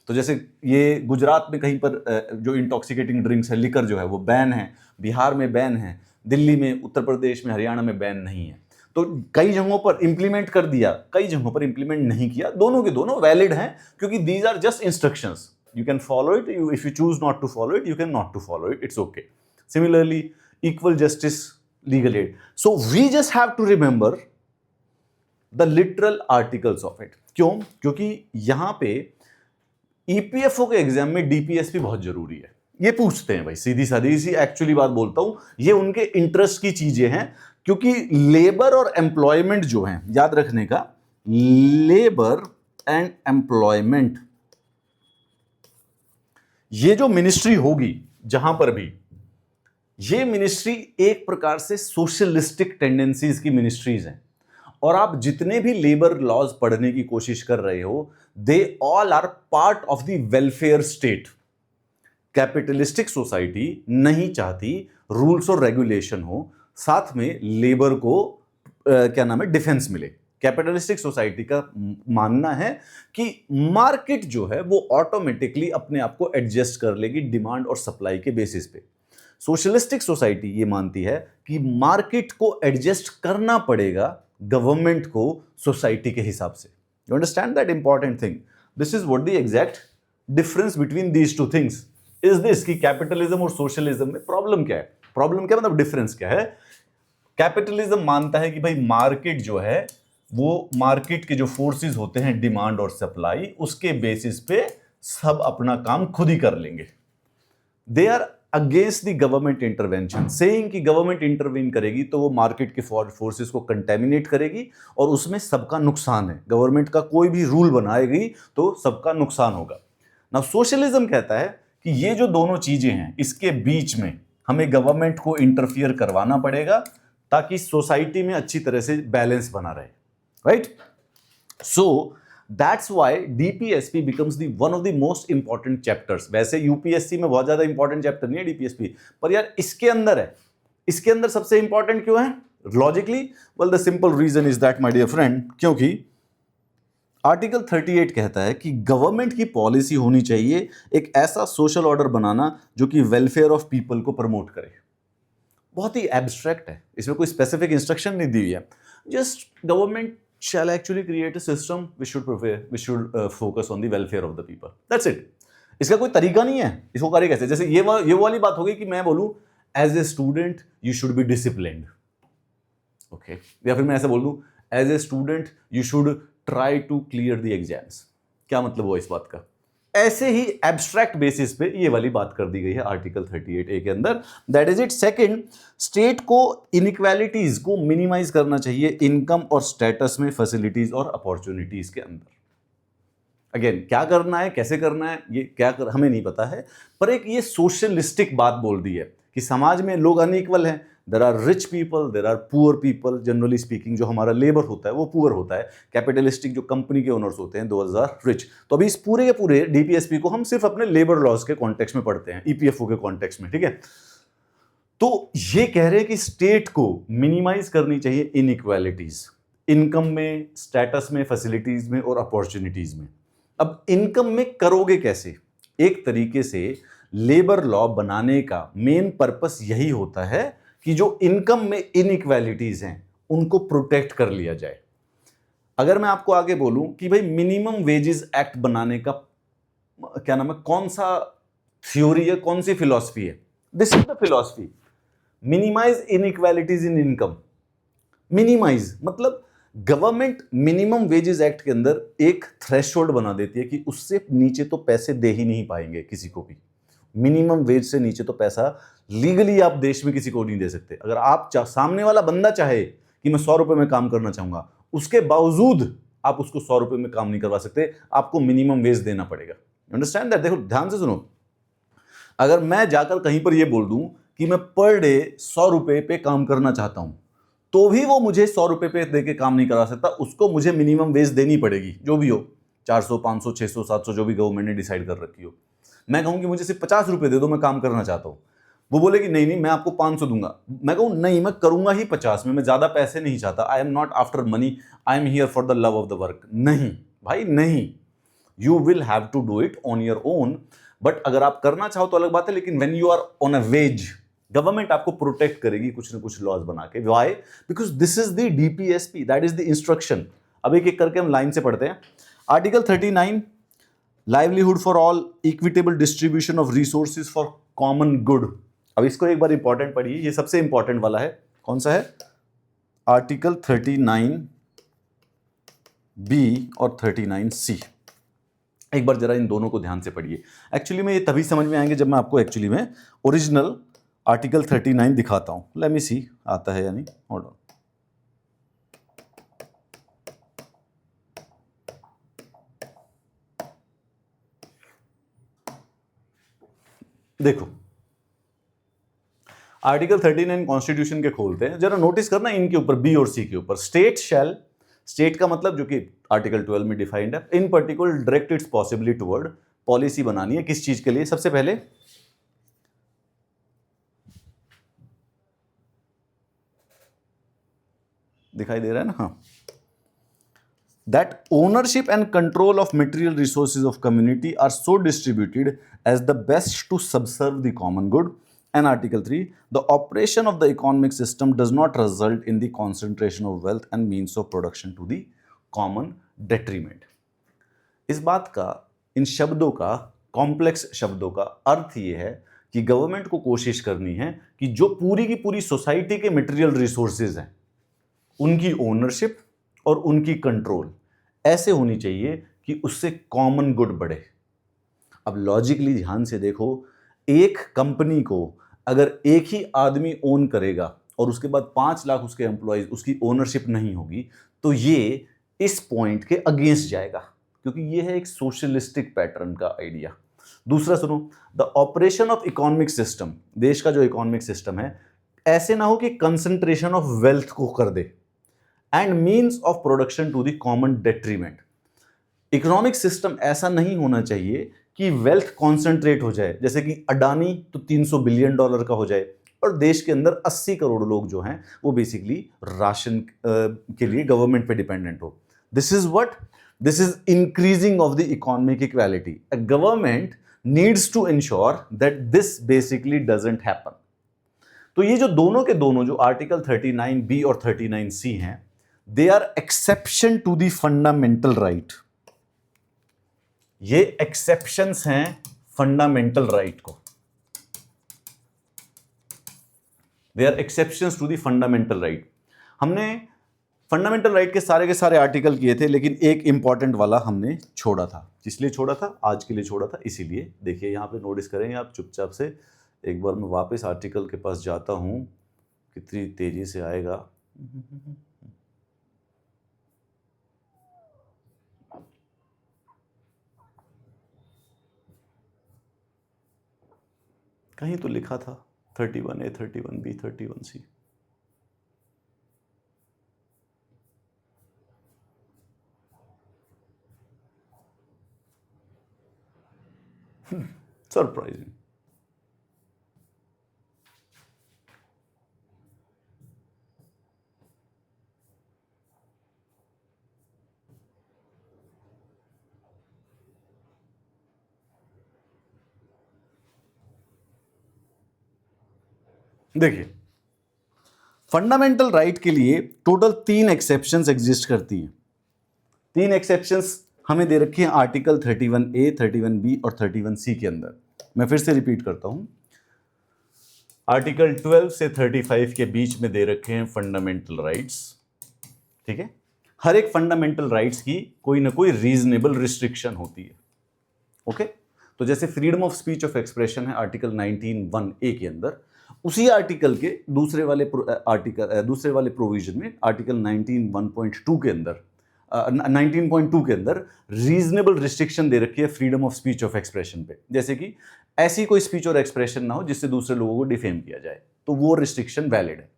तो जैसे ये गुजरात में कहीं पर जो इंटॉक्सिकेटिंग ड्रिंक्स है, लिकर जो है वो बैन है, बिहार में बैन है, दिल्ली में, उत्तर प्रदेश में, हरियाणा में बैन नहीं है। तो कई जगहों पर इंप्लीमेंट कर दिया, कई जगहों पर इंप्लीमेंट नहीं किया। दोनों के दोनों वैलिड हैं, क्योंकि these are just instructions, you can follow it, if you choose not to follow it, you can not to follow it, it's okay. Similarly equal justice, legal aid, so we just have to remember the literal articles of it. क्यों? क्योंकि यहां पे ईपीएफओ के एग्जाम में डीपीएसपी बहुत जरूरी है। ये पूछते हैं भाई, सीधी सादी सी एक्चुअली बात बोलता हूं, ये उनके इंटरेस्ट की चीजें हैं। क्योंकि लेबर और एम्प्लॉयमेंट जो है, याद रखने का, लेबर एंड एम्प्लॉयमेंट, ये जो मिनिस्ट्री होगी जहां पर भी, ये मिनिस्ट्री एक प्रकार से सोशलिस्टिक टेंडेंसीज की मिनिस्ट्रीज हैं। और आप जितने भी लेबर लॉज पढ़ने की कोशिश कर रहे हो, they all are part of the welfare state. Capitalistic society नहीं चाहती रूल्स और रेगुलेशन हो, साथ में लेबर को क्या नाम है, डिफेंस मिले। कैपिटलिस्टिक सोसाइटी का मानना है कि मार्केट जो है वो ऑटोमेटिकली अपने आप को एडजस्ट कर लेगी डिमांड और सप्लाई के बेसिस पे। सोशलिस्टिक सोसाइटी ये मानती है कि मार्केट को एडजस्ट करना पड़ेगा गवर्नमेंट को सोसाइटी के हिसाब से। You understand that important thing? This is what the exact difference between these two things is this, कि कैपिटलिज्म और सोशलिज्म में प्रॉब्लम क्या है। प्रॉब्लम क्या मतलब डिफरेंस क्या है? कैपिटलिज्म मानता है कि भाई मार्केट जो है वो मार्केट के जो फोर्सेस होते हैं, डिमांड और सप्लाई, उसके बेसिस पे सब अपना काम खुद ही कर लेंगे। They are against the government intervention, saying कि गवर्नमेंट इंटरवीन करेगी तो वो मार्केट के फोर्सेस को कंटेमिनेट करेगी और उसमें सबका नुकसान है। गवर्नमेंट का कोई भी रूल बनाएगी तो सबका नुकसान होगा। ना सोशलिज्म कहता है कि ये जो दोनों चीजें हैं, इसके बीच में हमें गवर्नमेंट को इंटरफियर करवाना पड़ेगा ताकि सोसाइटी में अच्छी तरह से बैलेंस बना रहे, right? So That's why DPSP becomes the one of the most important chapters. वैसे यूपीएससी में बहुत ज्यादा इंपॉर्टेंट चैप्टर नहीं है डीपीएसपी, पर यार इसके अंदर है। इसके अंदर सबसे इंपॉर्टेंट क्यों है logically? Well the simple reason is that my dear friend, क्योंकि आर्टिकल 38 कहता है कि गवर्नमेंट की पॉलिसी होनी चाहिए एक ऐसा सोशल ऑर्डर बनाना जो कि वेलफेयर ऑफ पीपल को प्रमोट करे। बहुत ही एब्स्ट्रैक्ट है, इसमें कोई स्पेसिफिक इंस्ट्रक्शन नहीं दी हुई है। Just government shall actually create a system which should focus on the welfare of the people. That's it. इसका कोई तरीका नहीं है, इसको करे कैसे? जैसे ये वाली बात हो गई कि मैं बोलूं as a student you should be disciplined, okay या फिर मैं ऐसा बोल दूं, as a student you should try to clear the exams. क्या मतलब हुआ इस बात का? ऐसे ही एब्स्ट्रैक्ट बेसिस पे ये वाली बात कर दी गई है आर्टिकल 38A के अंदर। That is it. Second, state को इनइक्वालिटीज को मिनिमाइज करना चाहिए इनकम और स्टेटस में, फैसिलिटीज और अपॉर्चुनिटीज के अंदर। अगेन, क्या करना है, कैसे करना है, ये हमें नहीं पता है, पर एक ये सोशलिस्टिक बात बोल दी है कि समाज में लोग अनइक्वल हैं। There are rich people, there are poor people. Generally speaking जो हमारा लेबर होता है वो पुअर होता है, कैपिटलिस्टिक जो कंपनी के ओनर्स होते हैं दोज आर रिच। तो अभी इस पूरे के पूरे डीपीएसपी को हम सिर्फ अपने लेबर लॉज के कॉन्टेक्स्ट में पढ़ते हैं, ईपीएफओ के कॉन्टेक्स्ट में, ठीक है। तो ये कह रहे हैं कि स्टेट को मिनिमाइज करनी चाहिए इनइक्वालिटीज, इनकम में, स्टेटस में, फैसिलिटीज में और अपॉर्चुनिटीज में। अब इनकम में करोगे कैसे? एक तरीके से लेबर लॉ बनाने का मेन पर्पस यही होता है कि जो इनकम में इनइक्वालिटीज हैं उनको प्रोटेक्ट कर लिया जाए। अगर मैं आपको आगे बोलूं कि भाई मिनिमम वेजेस एक्ट बनाने का क्या नाम है, कौन सा थ्योरी है, कौन सी फिलॉसफी है? This is the philosophy, minimise inequalities in income. Minimise मतलब गवर्नमेंट मिनिमम वेजेस एक्ट के अंदर एक थ्रेशोल्ड बना देती है कि उससे नीचे तो पैसे दे ही नहीं पाएंगे किसी को भी। मिनिमम वेज से नीचे तो पैसा लीगली आप देश में किसी को नहीं दे सकते। अगर आप सामने वाला बंदा चाहे कि मैं 100 रुपए में काम करना चाहूंगा, उसके बावजूद आप उसको 100 रुपए में काम नहीं करवा सकते, आपको मिनिमम वेज देना पड़ेगा। Understand that? देखो ध्यान से सुनो, अगर मैं जाकर कहीं पर यह बोल दूं कि मैं पर डे 100 रुपए पे काम करना चाहता हूं, तो भी वो मुझे 100 रुपए पे देके काम नहीं करा सकता, उसको मुझे मिनिमम वेज देनी पड़ेगी, जो भी हो, 400, 500, 600, 700, जो भी गवर्नमेंट ने डिसाइड कर रखी हो। मैं कहूं कि मुझे सिर्फ 50 रुपए दे दो, मैं काम करना चाहता हूं, वो बोलेगी नहीं नहीं मैं आपको 500 दूंगा। मैं कहूं नहीं, मैं करूंगा ही 50 में, मैं ज्यादा पैसे नहीं चाहता, I am not after money, I am here for the love of the work. नहीं भाई नहीं, you will have to do it on your own. But अगर आप करना चाहो तो अलग बात है, लेकिन when you are on a wage, government आपको प्रोटेक्ट करेगी कुछ ना कुछ लॉज बना के। Why? Because this is the DPSP, that is the instruction. अब एक एक करके हम लाइन से पढ़ते हैं। Article 39, livelihood for all, equitable distribution of resources for common good. अब इसको एक बार इंपॉर्टेंट पढ़िए, ये सबसे इंपॉर्टेंट वाला है। कौन सा है? आर्टिकल 39 बी और 39 सी। एक बार जरा इन दोनों को ध्यान से पढ़िए। एक्चुअली में ये तभी समझ में आएंगे जब मैं आपको एक्चुअली में ओरिजिनल आर्टिकल 39 दिखाता हूं। लेट मी सी आता है या नहीं। Hold on. देखो आर्टिकल 39 कॉन्स्टिट्यूशन के खोलते हैं, जरा नोटिस करना इनके ऊपर, बी और सी के ऊपर। स्टेट शैल, स्टेट का मतलब जो कि आर्टिकल 12 में डिफाइंड है, इन particular direct it's possibly toward, policy बनानी है किस चीज के लिए? सबसे पहले दिखाई दे रहा है ना, हाँ, that ownership and control of material resources of community are so distributed as the best to subserve the common good. And Article 3, the operation of the economic system does not result in the concentration of wealth and means of production to the common detriment. इस बात का, इन शब्दों का, कॉम्प्लेक्स शब्दों का अर्थ ये है कि गवर्नमेंट को कोशिश करनी है कि जो पूरी की पूरी सोसाइटी के मटेरियल रिसोर्सेज हैं उनकी ओनरशिप और उनकी कंट्रोल ऐसे होनी चाहिए कि उससे कॉमन गुड बढ़े। अब लॉजिकली ध्यान से देखो, एक कंपनी को अगर एक ही आदमी ओन करेगा और उसके बाद 5 लाख उसके एम्प्लॉयज, उसकी ओनरशिप नहीं होगी, तो ये इस पॉइंट के अगेंस्ट जाएगा, क्योंकि ये है एक सोशलिस्टिक पैटर्न का आइडिया। दूसरा सुनो, the operation of economic system, देश का जो इकोनॉमिक सिस्टम है ऐसे ना हो कि कंसंट्रेशन ऑफ वेल्थ को कर दे and means of production to the common detriment. Economic system ऐसा नहीं होना चाहिए कि वेल्थ कॉन्सेंट्रेट हो जाए, जैसे कि अडानी तो 300 बिलियन डॉलर का हो जाए और देश के अंदर 80 करोड़ लोग जो हैं वो बेसिकली राशन के लिए गवर्नमेंट पे डिपेंडेंट हो। This is what, this is increasing of the economic equality. A government needs to ensure that this basically doesn't happen. तो ये जो दोनों के दोनों जो आर्टिकल 39 बी और 39 सी हैं, they are exception to the fundamental right. ये एक्सेप्शंस हैं फंडामेंटल राइट को, they are exceptions to the fundamental right. हमने फंडामेंटल राइट के सारे आर्टिकल किए थे, लेकिन एक इंपॉर्टेंट वाला हमने छोड़ा था। इसलिए छोड़ा था, आज के लिए छोड़ा था, इसीलिए देखिए यहाँ पे नोटिस करेंगे आप चुपचाप से। एक बार मैं वापस आर्टिकल के पास जाता हूँ, कितनी तेजी से आएगा। कहीं तो लिखा था 31A, 31B, 31C। सरप्राइजिंग। देखिए, फंडामेंटल राइट के लिए टोटल 3 एक्सेप्शंस एग्जिस्ट करती हैं। 3 एक्सेप्शंस हमें दे रखी हैं आर्टिकल 31A, 31B और 31C के अंदर। मैं फिर से रिपीट करता हूं, आर्टिकल 12 से 35 के बीच में दे रखे हैं फंडामेंटल राइट्स। ठीक है, हर एक फंडामेंटल राइट्स की कोई ना कोई रीजनेबल रिस्ट्रिक्शन होती है। ओके, तो जैसे freedom of speech of expression है आर्टिकल 19(1)(a) के अंदर, उसी आर्टिकल के दूसरे वाले प्रोविजन में आर्टिकल 19(1)(2) के अंदर 19.2 के अंदर रीजनेबल रिस्ट्रिक्शन दे रखी है freedom of speech of expression पे। जैसे कि ऐसी कोई स्पीच और एक्सप्रेशन ना हो जिससे दूसरे लोगों को डिफेम किया जाए, तो वो रिस्ट्रिक्शन वैलिड है।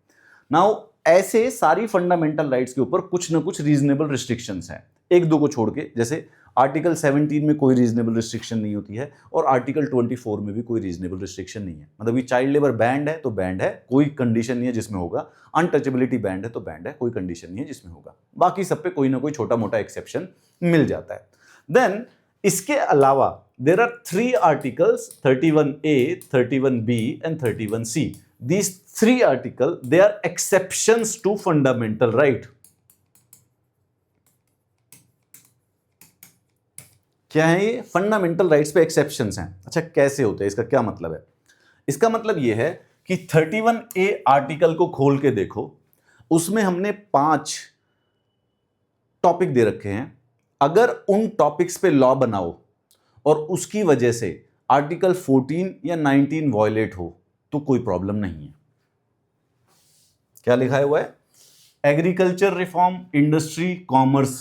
नाउ ऐसे सारी फंडामेंटल राइट्स के ऊपर कुछ ना कुछ रीजनेबल रिस्ट्रिक्शंस हैं, एक दो को छोड़ के। जैसे आर्टिकल 17 में कोई रीजनेबल रिस्ट्रिक्शन नहीं होती है, और आर्टिकल 24 में भी कोई रीजनेबल रिस्ट्रिक्शन नहीं है। मतलब ये चाइल्ड लेबर बैंड है तो बैंड है, कोई कंडीशन नहीं है जिसमें होगा। अनटचेबिलिटी बैंड है तो बैंड है, कोई कंडीशन नहीं है जिसमें होगा। बाकी सब पे कोई ना कोई छोटा मोटा एक्सेप्शन मिल जाता है। देन इसके अलावा there are 3 articles, 31A, 31B and 31C। These 3 articles, they are exceptions to fundamental right. क्या है ये? फंडामेंटल राइट्स पे एक्सेप्शंस हैं। अच्छा, कैसे होते हैं, इसका क्या मतलब है? इसका मतलब ये है कि 31A आर्टिकल को खोल के देखो, उसमें हमने 5 टॉपिक दे रखे हैं। अगर उन टॉपिक्स पे लॉ बनाओ और उसकी वजह से आर्टिकल 14 या 19 वॉयलेट हो तो कोई प्रॉब्लम नहीं है। क्या लिखा हुआ है? एग्रीकल्चर रिफॉर्म, इंडस्ट्री, कॉमर्स,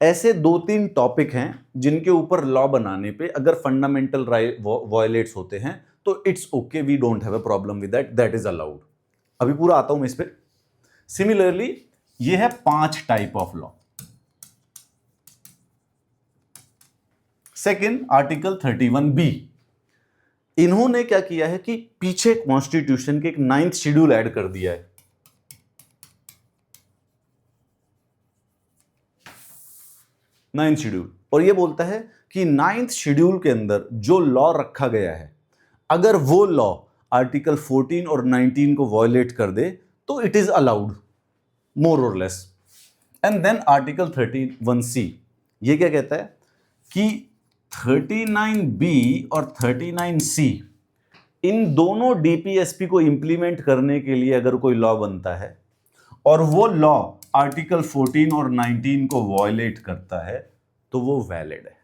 ऐसे 2-3 टॉपिक हैं जिनके ऊपर लॉ बनाने पे अगर फंडामेंटल राइट वॉयलेट्स होते हैं तो it's okay, we don't have a problem with that, that is allowed. अभी पूरा आता हूं मैं इस पे। सिमिलरली ये है 5 type of law. Second, article 31B, इन्होंने क्या किया है कि पीछे कॉन्स्टिट्यूशन के एक 9th शेड्यूल ऐड कर दिया है। नाइन्थ शेड्यूल, और ये बोलता है कि 9th शेड्यूल के अंदर जो लॉ रखा गया है, अगर वो लॉ आर्टिकल 14 और 19 को वॉयलेट कर दे तो इट इज अलाउड, मोर और less. And then article 31C, ये क्या कहता है कि 39B और 39C, इन दोनों डीपीएसपी को इंप्लीमेंट करने के लिए अगर कोई लॉ बनता है और वो लॉ आर्टिकल 14 और 19 को वॉयलेट करता है तो वो वैलिड है।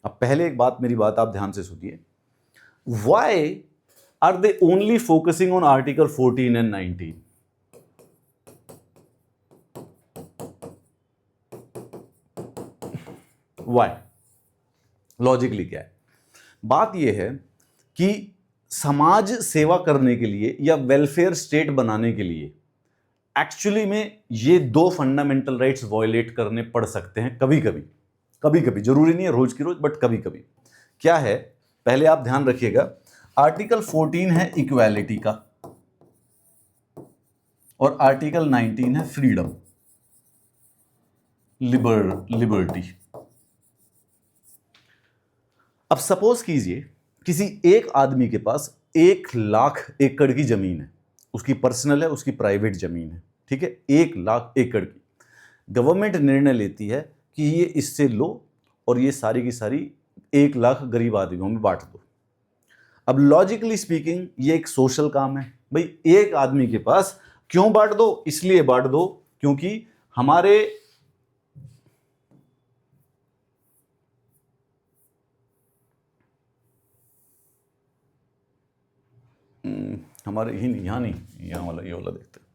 अब पहले एक बात, मेरी बात आप ध्यान से सुनिए। Why are they only focusing on article 14 and 19? Why? Logically क्या है? बात यह है कि समाज सेवा करने के लिए या वेलफेयर स्टेट बनाने के लिए एक्चुअली में ये 2 फंडामेंटल राइट्स वॉयलेट करने पड़ सकते हैं कभी कभी, जरूरी नहीं है रोज की रोज, बट कभी कभी। क्या है, पहले आप ध्यान रखिएगा। आर्टिकल 14 है इक्वालिटी का और आर्टिकल 19 है फ्रीडम, लिबर्टी। अब सपोज कीजिए किसी एक आदमी के पास 1 लाख एकड़ की जमीन है, उसकी पर्सनल है, उसकी प्राइवेट जमीन है, ठीक है, 1 लाख एकड़ की। गवर्नमेंट निर्णय लेती है कि ये इससे लो और ये सारी की सारी 1 लाख गरीब आदमियों में बांट दो। अब लॉजिकली स्पीकिंग ये एक सोशल काम है भाई। एक आदमी के पास क्यों बांट दो? इसलिए बांट दो क्योंकि हमारे हमारे ही नहीं, यहां नहीं, यहां वाला, ये वाला देखते हैं।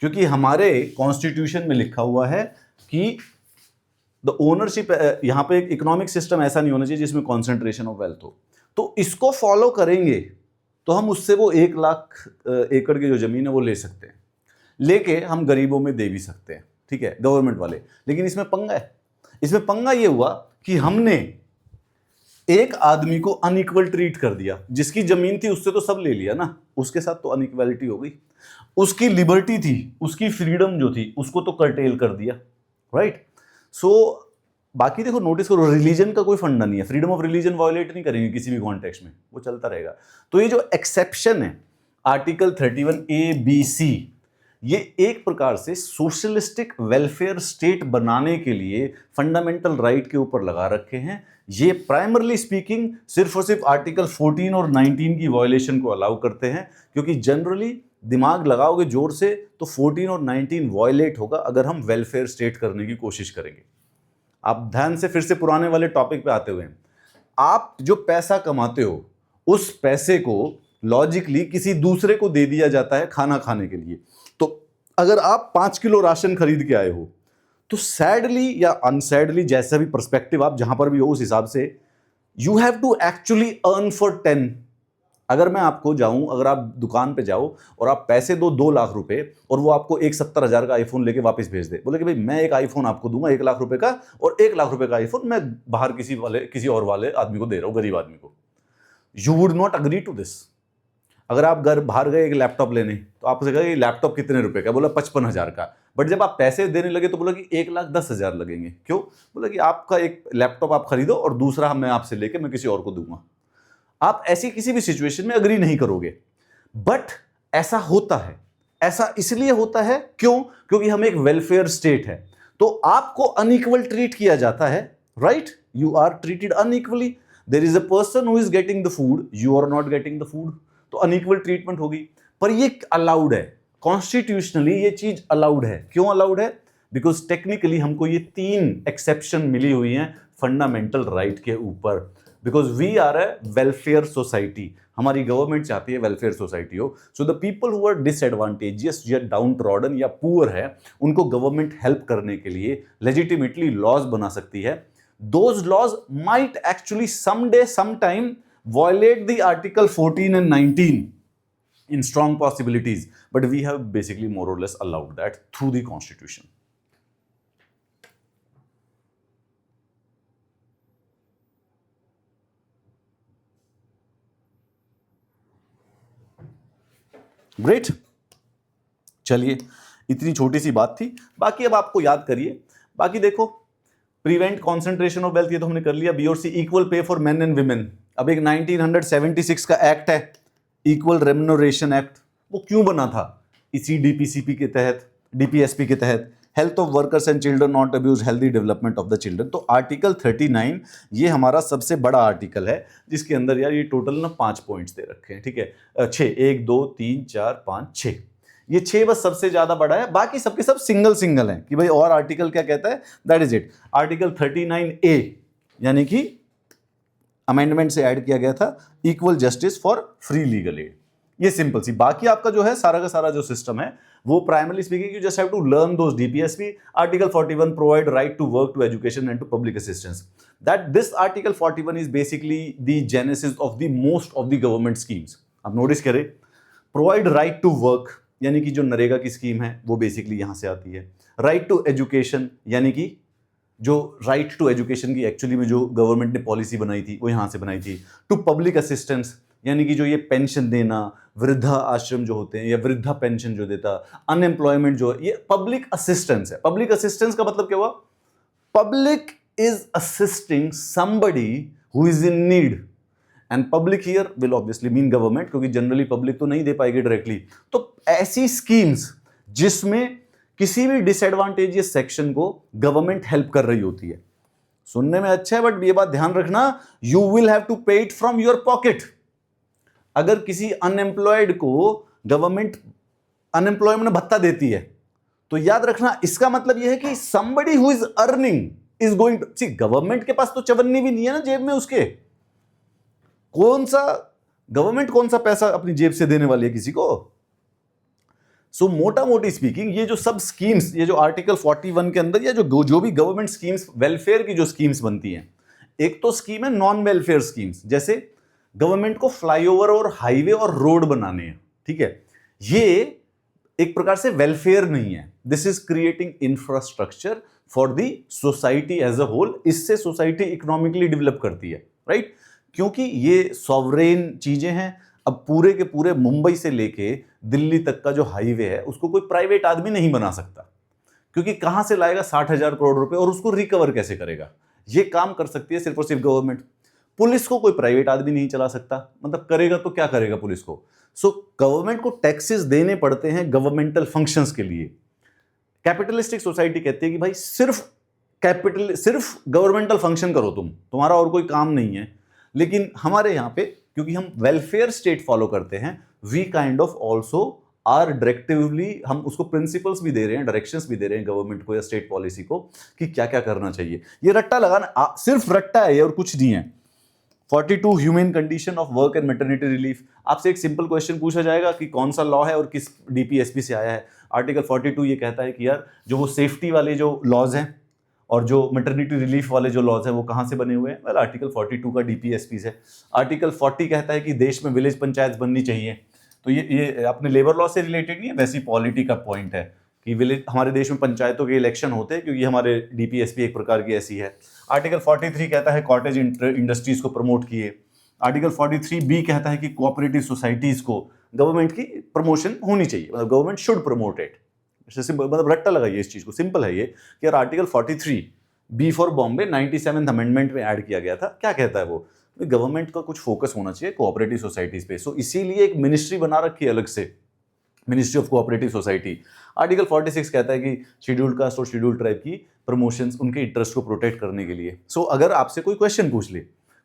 क्योंकि हमारे कॉन्स्टिट्यूशन में लिखा हुआ है कि द ओनरशिप, यहां पे एक इकोनॉमिक सिस्टम ऐसा नहीं होना चाहिए जिसमें कॉन्सेंट्रेशन ऑफ वेल्थ हो। तो इसको फॉलो करेंगे तो हम उससे वो 1 लाख एकड़ की जो जमीन है वो ले सकते हैं, लेके हम गरीबों में दे भी सकते हैं, ठीक है, गवर्नमेंट वाले। लेकिन इसमें पंगा है, इसमें पंगा ये हुआ कि हमने एक आदमी को अनइक्वल ट्रीट कर दिया। जिसकी जमीन थी उससे तो सब ले लिया ना, उसके साथ तो अनइक्वालिटी हो गई। उसकी लिबर्टी थी, उसकी फ्रीडम जो थी, उसको तो कर्टेल कर दिया, राइट। सो बाकी देखो, नोटिस करो, रिलीजन का कोई फंडा नहीं है, फ्रीडम ऑफ रिलीजन वायोलेट नहीं करेंगे किसी भी कॉन्टेक्स्ट में, वो चलता रहेगा। तो ये जो एक्सेप्शन है आर्टिकल 31A-B-C, ये एक प्रकार से सोशलिस्टिक वेलफेयर स्टेट बनाने के लिए फंडामेंटल राइट के ऊपर लगा रखे हैं। ये प्राइमरली स्पीकिंग सिर्फ और सिर्फ आर्टिकल 14 और 19 की वायलेशन को अलाउ करते हैं, क्योंकि जनरली दिमाग लगाओगे जोर से तो 14 और 19 वायलेट होगा अगर हम वेलफेयर स्टेट करने की कोशिश करेंगे। आप ध्यान से फिर से पुराने वाले टॉपिक पे आते हुए, आप जो पैसा कमाते हो उस पैसे को लॉजिकली किसी दूसरे को दे दिया जाता है खाना खाने के लिए। तो अगर आप 5 किलो राशन खरीद के आए हो तो सैडली या अनसैडली, जैसा भी पर्सपेक्टिव आप जहां पर भी हो उस हिसाब से, you have to actually earn for 10। अगर मैं आपको जाऊं, अगर आप दुकान पे जाओ और आप पैसे दो 2 लाख रुपए और वो आपको एक 70,000 का आईफोन लेके वापस भेज दे, बोले कि भाई मैं एक आईफोन आपको दूंगा 1 लाख रुपए का, और 1 लाख रुपए का आईफोन मैं बाहर किसी और वाले आदमी को दे रहा हूं, गरीब आदमी को, you would not agree to this. अगर आप घर बाहर गए एक लैपटॉप लेने तो आपसे कहा कि लैपटॉप कितने रुपए का, बोला 55,000 का। बट जब आप पैसे देने लगे तो बोला कि 1,10,000 लगेंगे। क्यों? बोला कि आपका एक लैपटॉप आप खरीदो और दूसरा मैं आपसे लेके मैं किसी और को दूंगा। आप ऐसी किसी भी सिचुएशन में अग्री नहीं करोगे, बट ऐसा होता है। ऐसा इसलिए होता है क्यों? क्योंकि हम एक वेलफेयर स्टेट है, तो आपको अनइक्वल ट्रीट किया जाता है, right? You are treated unequally. There is a person who is getting the food, you are not getting the food, तो अनइक्वल ट्रीटमेंट होगी। पर ये अलाउड है, कॉन्स्टिट्यूशनली ये चीज अलाउड है। क्यों अलाउड है? बिकॉज टेक्निकली हमको ये 3 एक्सेप्शन मिली हुई हैं फंडामेंटल राइट के ऊपर। Because we are a welfare society, हमारी गवर्नमेंट चाहती है वेलफेयर सोसाइटी हो। So the people who are disadvantageous या डाउन ट्रॉडन या पुअर है, उनको गवर्नमेंट हेल्प करने के लिए लेजिटिमेटली लॉज बना सकती है। Those laws might actually someday sometime violate the article 14 and 19 in strong possibilities, but we have basically more or less allowed that through the constitution. Great, चलिए इतनी छोटी सी बात थी, बाकी अब आपको याद करिए। बाकी देखो, प्रिवेंट कॉन्सेंट्रेशन ऑफ वेल्थ ये तो हमने कर लिया। बी और C, equal pay for men and women. अब एक 1976 का एक्ट है, इक्वल रेम्युनरेशन एक्ट। वो क्यों बना था? इसी डीपीसीपी के तहत, डीपीएसपी के तहत, health of workers and children not abuse, healthy development of the children. तो आर्टिकल 39 ये हमारा सबसे बड़ा आर्टिकल है, जिसके अंदर यार ये टोटल ना 5 पॉइंट्स दे रखे हैं, ठीक है, 6, 1 2 3 4 5 6, ये 6 बस सबसे ज्यादा बड़ा है, बाकी सबके सब सिंगल सिंगल हैं कि भाई और आर्टिकल क्या कहता है, that is it. Article 39A यानी कि अमेंडमेंट से ऐड किया गया था, equal justice for free legal aid. ये सिंपल सी। बाकी आपका जो है सारा का सारा जो सिस्टम है वो primarily speaking you just have to learn those DPSP. Article 41 provide right to work, to education and to public assistance. That this article 41 is basically the genesis of the most of the government schemes. आप नोटिस करें, प्रोवाइड राइट टू वर्क यानी कि जो नरेगा की स्कीम है वो बेसिकली यहां से आती है। राइट टू एजुकेशन यानी कि जो राइट टू एजुकेशन की एक्चुअली में जो गवर्नमेंट ने पॉलिसी बनाई थी वो यहां से बनाई थी। टू पब्लिक असिस्टेंस यानी कि जो ये पेंशन देना, वृद्धा आश्रम जो होते हैं या वृद्धा पेंशन जो देता, अनएम्प्लॉयमेंट जो है, ये पब्लिक असिस्टेंस है। पब्लिक असिस्टेंस का मतलब क्या हुआ? Public is assisting somebody who is in need, and public here will obviously mean government, क्योंकि जनरली पब्लिक तो नहीं दे पाएगी डायरेक्टली। तो ऐसी स्कीम्स जिसमें किसी भी डिसएडवांटेजियस सेक्शन को गवर्नमेंट हेल्प कर रही होती है। सुनने में अच्छा है, बट ये बात ध्यान रखना, यू विल हैव टू पे इट फ्रॉम योर पॉकेट। अगर किसी अनएम्प्लॉयड को गवर्नमेंट अनएम्प्लॉयमेंट भत्ता देती है तो याद रखना इसका मतलब यह है कि somebody who is earning is going to see, government के पास तो चवन्नी भी नहीं है ना जेब में उसके, गवर्नमेंट कौन सा पैसा अपनी जेब से देने वाली है किसी को। सो मोटा मोटी स्पीकिंग ये जो सब स्कीम्स, ये जो आर्टिकल 41 के अंदर या जो भी गवर्नमेंट स्कीम्स, वेलफेयर की जो स्कीम्स बनती हैं, एक तो स्कीम है नॉन वेलफेयर स्कीम्स, जैसे गवर्नमेंट को फ्लाईओवर और हाईवे और रोड बनाने हैं, ठीक है, ये एक प्रकार से वेलफेयर नहीं है। This is creating infrastructure for the society as a whole. इससे सोसाइटी इकोनॉमिकली डेवलप करती है, राइट, क्योंकि ये सॉवरेन चीजें हैं। अब पूरे के पूरे मुंबई से लेके दिल्ली तक का जो हाईवे है उसको कोई प्राइवेट आदमी नहीं बना सकता, क्योंकि कहां से लाएगा 60,000 करोड़ रुपए और उसको रिकवर कैसे करेगा। ये काम कर सकती है सिर्फ और सिर्फ गवर्नमेंट। पुलिस को कोई प्राइवेट आदमी नहीं चला सकता, मतलब करेगा तो क्या करेगा पुलिस को। सो गवर्नमेंट को टैक्सेस देने पड़ते हैं गवर्नमेंटल फंक्शंस के लिए। कैपिटलिस्टिक सोसाइटी कहती है कि भाई सिर्फ गवर्नमेंटल फंक्शन करो, तुम्हारा और कोई काम नहीं है। लेकिन हमारे यहां पे क्योंकि हम वेलफेयर स्टेट फॉलो करते हैं, we kind of also are directively, हम उसको प्रिंसिपल्स भी दे रहे हैं, डायरेक्शंस भी दे रहे हैं गवर्नमेंट को या स्टेट पॉलिसी को कि क्या क्या करना चाहिए। ये रट्टा लगाना, सिर्फ रट्टा है ये और कुछ नहीं है। 42 human condition of work and maternity relief. आपसे एक सिंपल क्वेश्चन पूछा जाएगा कि कौन सा लॉ है और किस डीपीएसपी से आया है। आर्टिकल 42 ये कहता है कि यार जो वो सेफ्टी वाले जो लॉज हैं और जो मैटरनिटी रिलीफ वाले जो लॉज हैं वो कहाँ से बने हुए हैं, वेल आर्टिकल 42 का डीपीएसपी से। आर्टिकल 40 कहता है कि देश में विलेज पंचायत बननी चाहिए। तो ये अपने लेबर लॉ से रिलेटेड नहीं है, वैसी पॉलिटी का पॉइंट है कि विलेज, हमारे देश में पंचायतों के इलेक्शन होते हैं क्योंकि हमारे डीपीएसपी एक प्रकार की ऐसी है। आर्टिकल 43 कहता है कॉटेज इंडस्ट्रीज को प्रमोट किए। आर्टिकल 43B कहता है कि कोऑपरेटिव सोसाइटीज को गवर्नमेंट की प्रमोशन होनी चाहिए, मतलब गवर्नमेंट शुड प्रमोट इट। मतलब रट्टा लगाइए इस चीज को, सिंपल है ये कि यार article 43B for Bombay 97th amendment में ऐड किया गया था। क्या कहता है वो, गवर्नमेंट का कुछ फोकस होना चाहिए कोऑपरेटिव सोसाइटीज पे। सो इसीलिए एक मिनिस्ट्री बना रखी है अलग से, ministry of cooperative society. Article 46 कहता है कि शेड्यूल्ड कास्ट और शेड्यूल्ड ट्राइब की प्रमोशंस, उनके इंटरेस्ट को प्रोटेक्ट करने के लिए। सो अगर आपसे कोई क्वेश्चन पूछ ले,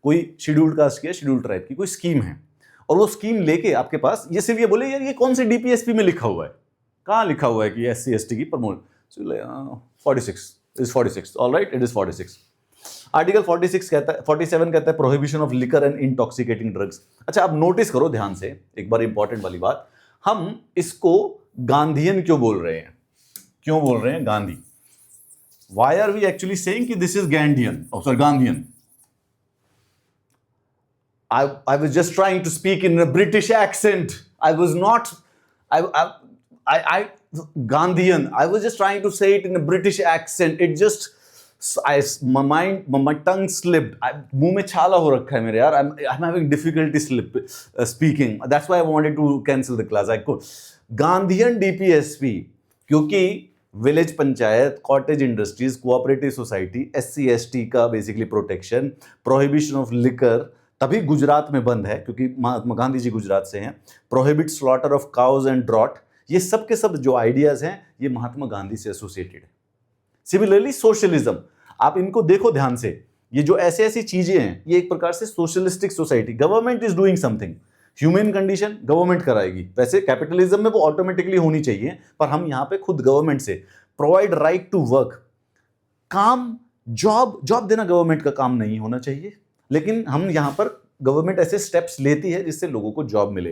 कोई शेड्यूल्ड कास्ट की या शेड्यूल्ड ट्राइब की कोई स्कीम है और वो स्कीम लेके आपके पास ये सिर्फ ये बोले यार ये कौन से डीपीएसपी में लिखा हुआ है, कहाँ लिखा हुआ है कि SC ST की promotion, 46 alright, it is 46। Article 46 कहता है, 47 कहता है prohibition of liquor and intoxicating drugs. अच्छा अब नोटिस करो ध्यान से एक बार इंपॉर्टेंट वाली बात, हम इसको गांधीयन क्यों बोल रहे हैं, क्यों बोल रहे हैं Gandhi, why are we actually saying कि this is Gandian, sorry Gandhian. I was just trying to speak in a British accent. I was not, Gandhian. I was just trying to say it in a British accent. It just, my tongue slipped. मुंह में छाला हो रखा है मेरे यार. I'm having difficulty speaking. That's why I wanted to cancel the class. I could. Gandhian DPSP, क्योंकि village panchayat, cottage industries, cooperative society, SC ST का basically protection, prohibition of liquor, तभी गुजरात में बंद है क्योंकि महात्मा गांधी जी गुजरात से हैं। Prohibit slaughter of cows and draught, ये सब के सब जो आइडियाज हैं ये महात्मा गांधी से एसोसिएटेड है। सिमिलरली सोशलिज्म, आप इनको देखो ध्यान से, ये जो ऐसी ऐसी चीजें हैं ये एक प्रकार से socialistic society, government is doing something, human condition government कराएगी। वैसे कैपिटलिज्म में वो ऑटोमेटिकली होनी चाहिए, पर हम यहाँ पे खुद गवर्नमेंट से प्रोवाइड राइट टू वर्क, काम, जॉब देना गवर्नमेंट का काम नहीं होना चाहिए, लेकिन हम यहां पर गवर्नमेंट ऐसे स्टेप्स लेती है जिससे लोगों को जॉब मिले।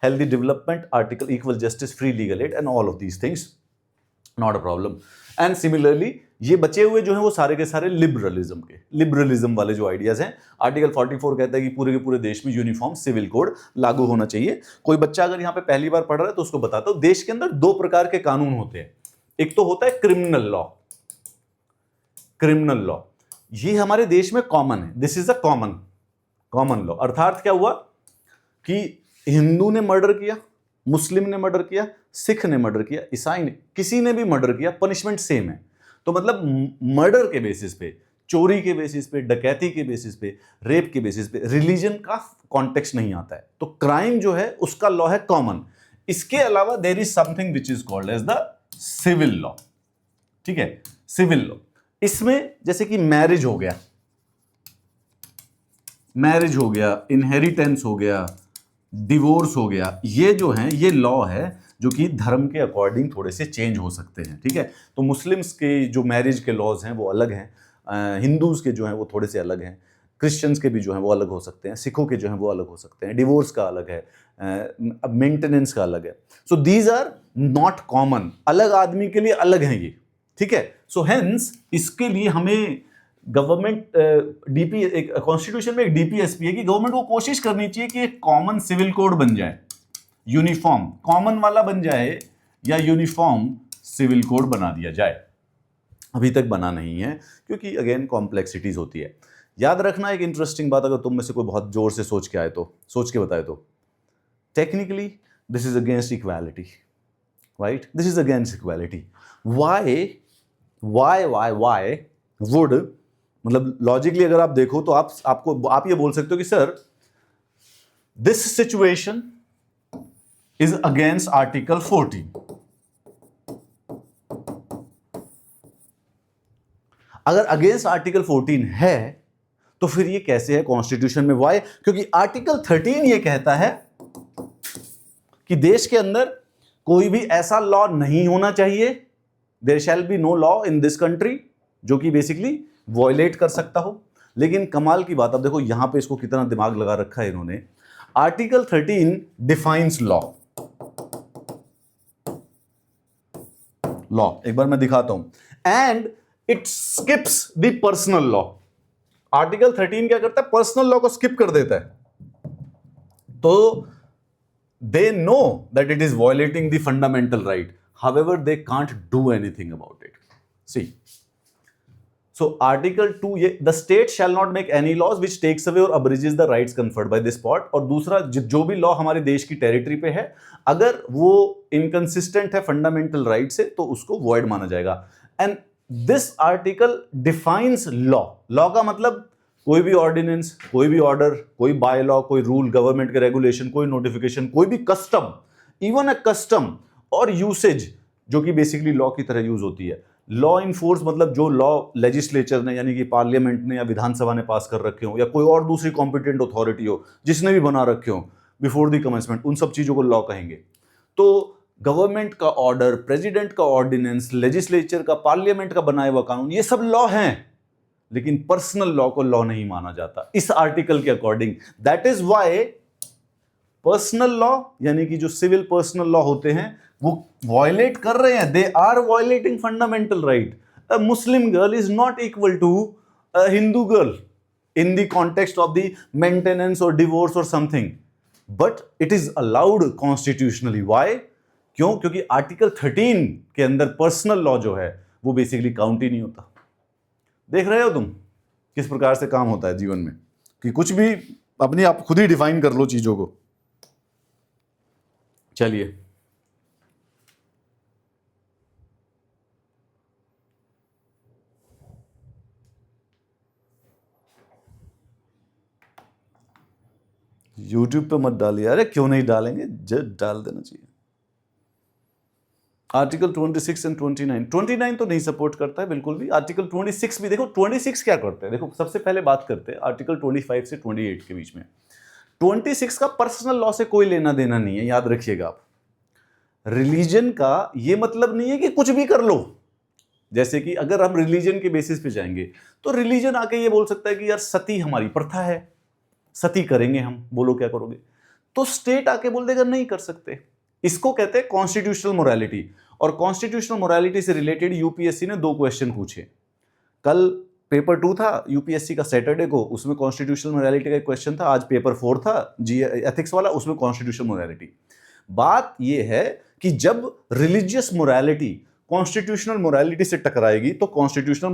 Healthy development, article equal justice, free legal aid and all of these things not a problem. And similarly ये बचे हुए जो हैं वो सारे के सारे लिबरलिज्म वाले जो आइडियाज हैं। आर्टिकल 44 कहता है कि पूरे के पूरे देश में यूनिफॉर्म सिविल कोड लागू होना चाहिए। कोई बच्चा अगर यहाँ पे पहली बार पढ़ रहा है तो उसको बताता हूं, देश के अंदर दो प्रकार के कानून होते हैं। एक तो होता है क्रिमिनल लॉ, ये हमारे देश में कॉमन है, this is a common law. अर्थात क्या हुआ कि हिंदू ने मर्डर किया, मुस्लिम ने मर्डर किया, सिख ने मर्डर किया, ईसाई ने, किसी ने भी मर्डर किया, पनिशमेंट सेम है। तो मतलब मर्डर के बेसिस पे, चोरी के बेसिस पे, डकैती के बेसिस पे, रेप के बेसिस पे रिलीजन का कॉन्टेक्स्ट नहीं आता है। तो क्राइम जो है उसका लॉ है कॉमन। इसके अलावा there is something which is called as the civil law, ठीक है, सिविल लॉ। इसमें जैसे कि मैरिज हो गया, इनहेरिटेंस हो गया, डिवोर्स हो गया, ये जो है ये लॉ है जो कि धर्म के अकॉर्डिंग थोड़े से चेंज हो सकते हैं, ठीक है। तो मुस्लिम्स के जो मैरिज के लॉज हैं वो अलग हैं, हिंदूज के जो हैं वो थोड़े से अलग हैं, क्रिश्चियंस के भी जो हैं वो अलग हो सकते हैं, सिखों के जो हैं वो अलग हो सकते हैं, डिवोर्स का अलग है, मेंटेनेंस का अलग है। So these are not common, अलग आदमी के लिए अलग हैं ये, ठीक है। सो हेंस इसके लिए हमें गवर्नमेंट डीपी एक कॉन्स्टिट्यूशन में एक डीपीएसपी है कि गवर्नमेंट को कोशिश करनी चाहिए कि एक कॉमन सिविल कोड बन जाए, यूनिफॉर्म कॉमन वाला बन जाए या यूनिफॉर्म सिविल कोड बना दिया जाए। अभी तक बना नहीं है क्योंकि अगेन कॉम्प्लेक्सिटीज होती है। याद रखना एक इंटरेस्टिंग बात, अगर तुम में से कोई बहुत जोर से सोच के आए तो सोच के बताए तो, technically this is against equality, right, this is against equality. Why would, मतलब लॉजिकली अगर आप देखो तो आप ये बोल सकते हो कि sir this situation is against article 14। अगर अगेंस्ट आर्टिकल 14 है तो फिर ये कैसे है कॉन्स्टिट्यूशन में? वाई? क्योंकि आर्टिकल 13 ये कहता है कि देश के अंदर कोई भी ऐसा लॉ नहीं होना चाहिए, there shall be no law in this country जो कि बेसिकली वॉयलेट कर सकता हो। लेकिन कमाल की बात, अब देखो यहां पे इसको कितना दिमाग लगा रखा है इन्होंने। Article 13 defines law. एक बार मैं दिखाता हूं, and it skips the personal law. Article 13 क्या करता है? पर्सनल लॉ को स्किप कर देता है। तो they know that it is violating the fundamental right, however they can't do anything about it. See, so article 2 ये the state shall not make any laws which takes away or abridges the rights conferred by this part। और दूसरा जो भी लॉ हमारे देश की टेरिटरी पे है अगर वो इनकंसिस्टेंट है फंडामेंटल राइट से तो उसको वॉइड माना जाएगा। And this article defines law. Law का मतलब कोई भी ऑर्डिनेंस, कोई भी ऑर्डर, कोई बाय लॉ, कोई रूल, गवर्नमेंट के रेगुलेशन, कोई नोटिफिकेशन, कोई भी कस्टम, इवन अ कस्टम और यूसेज जो कि बेसिकली लॉ की तरह यूज होती है। लॉ इन फोर्स मतलब जो लॉ लेजिस्लेचर ने यानी कि पार्लियामेंट ने या विधानसभा ने पास कर रखे हो या कोई और दूसरी कॉम्पिटेंट अथॉरिटी हो जिसने भी बना रखे हो बिफोर द कमेंसमेंट, उन सब चीजों को लॉ कहेंगे। तो गवर्नमेंट का ऑर्डर, प्रेसिडेंट का ऑर्डिनेंस, लेजिस्लेचर का, पार्लियामेंट का बनाया हुआ कानून, ये सब लॉ हैं, लेकिन पर्सनल लॉ को लॉ नहीं माना जाता इस आर्टिकल के according. That is why personal law यानी कि जो सिविल पर्सनल लॉ होते हैं वो वायलेट कर रहे हैं, they are violating fundamental right. A Muslim girl is not equal to a Hindu girl in the context of the maintenance और डिवोर्स और something, but it is allowed constitutionally. Why? क्यों? क्योंकि आर्टिकल 13 के अंदर पर्सनल लॉ जो है वो बेसिकली काउंट ही नहीं होता। देख रहे हो तुम किस प्रकार से काम होता है जीवन में, कि कुछ भी अपने आप खुद ही डिफाइन कर लो चीजों को। चलिए, YouTube पे मत डालिए। अरे क्यों नहीं डालेंगे, जब डाल देना चाहिए। आर्टिकल 26 एंड 29 तो नहीं सपोर्ट करता है बिल्कुल भी। आर्टिकल 26 भी देखो, 26 क्या करते हैं देखो, सबसे पहले बात करते हैं आर्टिकल 25 से 28 के बीच में। 26 का पर्सनल लॉ से कोई लेना देना नहीं है, याद रखिएगा आप। रिलीजन का ये मतलब नहीं है कि कुछ भी कर लो। जैसे कि अगर हम रिलीजन के बेसिस पे जाएंगे तो रिलीजन आके ये बोल सकता है कि यार सती हमारी प्रथा है, सती करेंगे हम, बोलो क्या करोगे। तो स्टेट आके बोल देगा नहीं कर सकते। इसको कहते हैं कॉन्स्टिट्यूशनल मोरालिटी। और कॉन्स्टिट्यूशनल मोरालिटी से रिलेटेड यूपीएससी ने 2 क्वेश्चन पूछे। कल पेपर 2 था यूपीएससी का सैटरडे को, उसमें कॉन्स्टिट्यूशनल मोरालिटी का एक क्वेश्चन था। आज पेपर 4 था जी एथिक्स वाला, उसमें कॉन्स्टिट्यूशनल मोरालिटी। बात यह है कि जब रिलीजियस मोरालिटी कॉन्स्टिट्यूशनल मोरालिटी से टकराएगी तो कॉन्स्टिट्यूशनल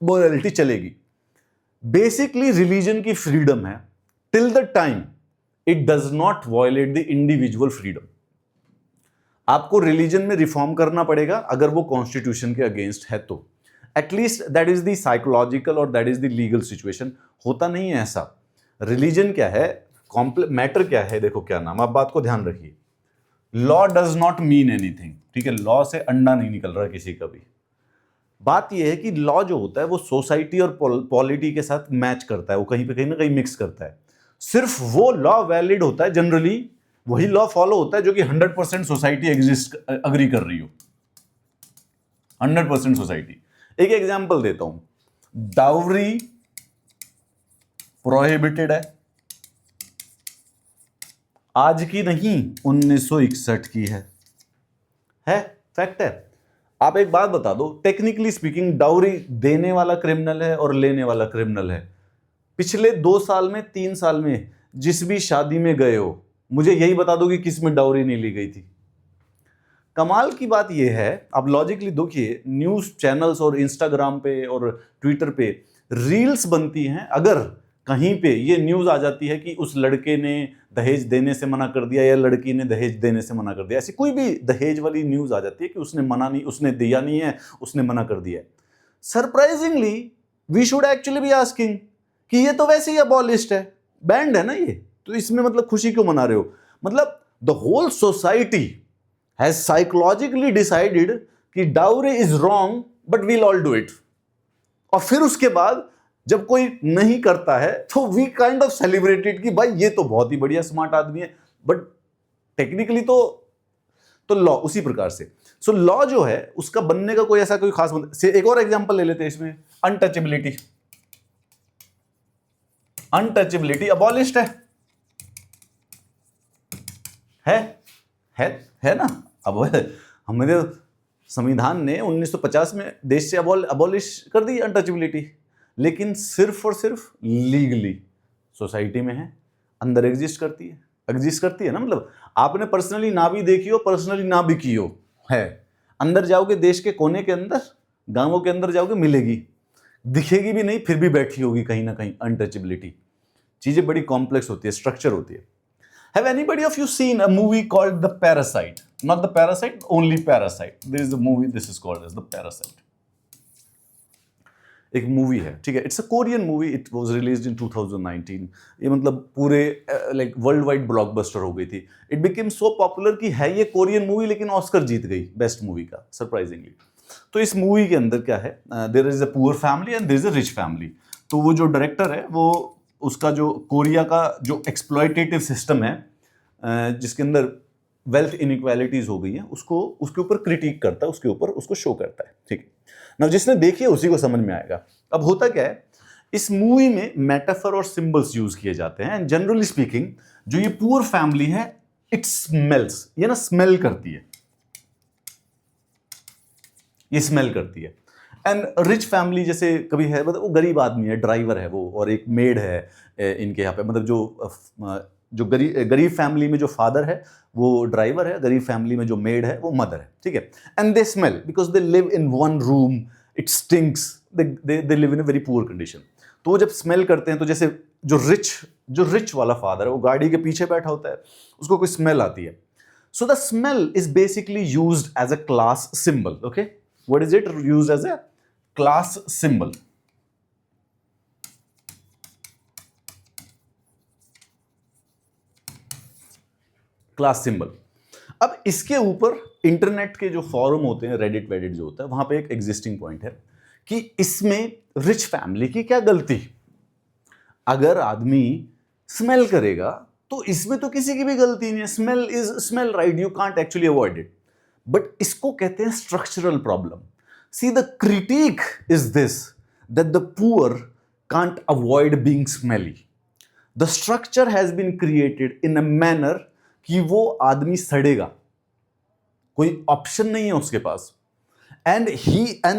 मोरालिटी चलेगी। बेसिकली रिलीजन की फ्रीडम है till the time it does not violate the individual freedom. आपको रिलीजन में रिफॉर्म करना पड़ेगा अगर वो कॉन्स्टिट्यूशन के अगेंस्ट है तो। At least that is the psychological और that is the legal situation. होता नहीं है ऐसा। रिलीजन क्या है, मैटर क्या है, देखो क्या नाम, आप बात को ध्यान रखिए। Law does not mean anything, ठीक है। लॉ से अंडा नहीं निकल रहा किसी का भी। बात यह है कि लॉ जो होता है वो सोसाइटी और पॉलिटी के साथ मैच करता है, वो कहीं पे कहीं ना कहीं मिक्स करता है। सिर्फ वो लॉ वैलिड होता है, जनरली वही लॉ फॉलो होता है जो कि 100% सोसाइटी एग्जिस्ट अग्री कर रही हो, 100% सोसाइटी। एक एग्जांपल देता हूं, डाउरी प्रोहिबिटेड आज की नहीं 1961 की है फैक्ट है। आप एक बात बता दो, टेक्निकली स्पीकिंग डाउरी देने वाला क्रिमिनल है और लेने वाला क्रिमिनल है। पिछले 2 साल में 3 साल में जिस भी शादी में गए हो, मुझे यही बता दो कि किस में डाउरी नहीं ली गई थी। कमाल की बात यह है, आप लॉजिकली देखिए, न्यूज चैनल्स और इंस्टाग्राम पे और ट्विटर पे रील्स बनती हैं, अगर कहीं पे ये न्यूज आ जाती है कि उस लड़के ने दहेज देने से मना कर दिया या लड़की ने दहेज देने से मना कर दिया, ऐसी कोई भी दहेज वाली न्यूज आ जाती है कि उसने मना नहीं, उसने दिया नहीं है, उसने मना कर दिया है, surprisingly we should actually be asking कि ये तो वैसे ही अबॉलिश्ड है, बैंड है ना ये, तो इसमें मतलब खुशी क्यों मना रहे हो? मतलब the whole society has psychologically decided कि dowry is wrong but we'll all do it, और फिर उसके बाद जब कोई नहीं करता है तो वी काइंड ऑफ सेलिब्रेटेड कि भाई ये तो बहुत ही बढ़िया स्मार्ट आदमी है, बट टेक्निकली तो लॉ उसी प्रकार से। सो लॉ जो है उसका बनने का कोई ऐसा कोई खास से एक और एग्जांपल ले लेते हैं इसमें, अनटचेबिलिटी। अनटचेबिलिटी अबॉलिश्ड है ना। अब हमारे संविधान ने 1950 में देश से अबॉलिश कर दी अनटचेबिलिटी, लेकिन सिर्फ और सिर्फ लीगली सोसाइटी में है, अंदर एग्जिस्ट करती है ना। मतलब आपने पर्सनली ना भी देखी हो, पर्सनली ना भी की हो, है अंदर जाओगे, देश के कोने के अंदर, गांवों के अंदर जाओगे, मिलेगी, दिखेगी भी नहीं, फिर भी बैठी होगी कहीं ना कहीं अनटचेबिलिटी। चीजें बड़ी कॉम्प्लेक्स होती है, स्ट्रक्चर होती है। Have anybody of you seen a movie called The Parasite? Not The Parasite, only Parasite. There is a movie, this is called as The Parasite. एक मूवी है, ठीक है, it's a Korean movie, it was released in 2019। ये मतलब पूरे लाइक वर्ल्ड वाइड ब्लॉकबस्टर हो गई थी। इट बिकेम सो पॉपुलर कि है ये कोरियन मूवी, लेकिन ऑस्कर जीत गई बेस्ट मूवी का, सरप्राइजिंगली। तो इस मूवी के अंदर क्या है, there is a poor family and there is a rich family. तो वो जो डायरेक्टर है, वो उसका जो कोरिया का जो एक्सप्लॉयटेटिव सिस्टम है, जिसके अंदर वेल्थ इनइक्वालिटीज हो गई है, उसको उसके ऊपर क्रिटिक करता है, उसके ऊपर उसको शो करता है, ठीक है ना। जिसने देखी है उसी को समझ में आएगा। अब होता क्या है, इस मूवी में मेटाफर और सिंबल्स यूज किए जाते हैं, एंड जनरली स्पीकिंग जो ये पुअर फैमिली है, इट स्मेल्स, ये ना स्मेल करती है, ये स्मेल करती है। एंड रिच फैमिली जैसे कभी है, मतलब वो गरीब आदमी है, ड्राइवर है वो, और एक मेड है इनके यहाँ पे, मतलब जो गरीब फैमिली में जो फादर है वो ड्राइवर है, गरीब फैमिली में जो मेड है वो मदर है, ठीक है। And they smell because they live in one room, it stinks, they live in a very poor condition. तो वो जब स्मेल करते हैं, तो जैसे जो रिच वाला फादर है, वो गाड़ी के पीछे बैठा होता है, उसको कोई स्मेल आती है। So the smell is basically used as a class symbol. Okay, what is it? Used as a class symbol. Class symbol. अब इसके ऊपर इंटरनेट के जो फॉरम होते हैं, रेडिट वेडिट जो होता है, वहां पे एक एग्जिस्टिंग पॉइंट है कि इसमें रिच फैमिली की क्या गलती? अगर आदमी स्मेल करेगा तो इसमें तो किसी की भी गलती नहीं है, smell is smell, right, you can't actually avoid it. But इसको कहते हैं structural problem. See the critic is this, that the poor can't avoid being smelly. The structure has been created in a manner कि वो आदमी सड़ेगा, कोई ऑप्शन नहीं है उसके पास, and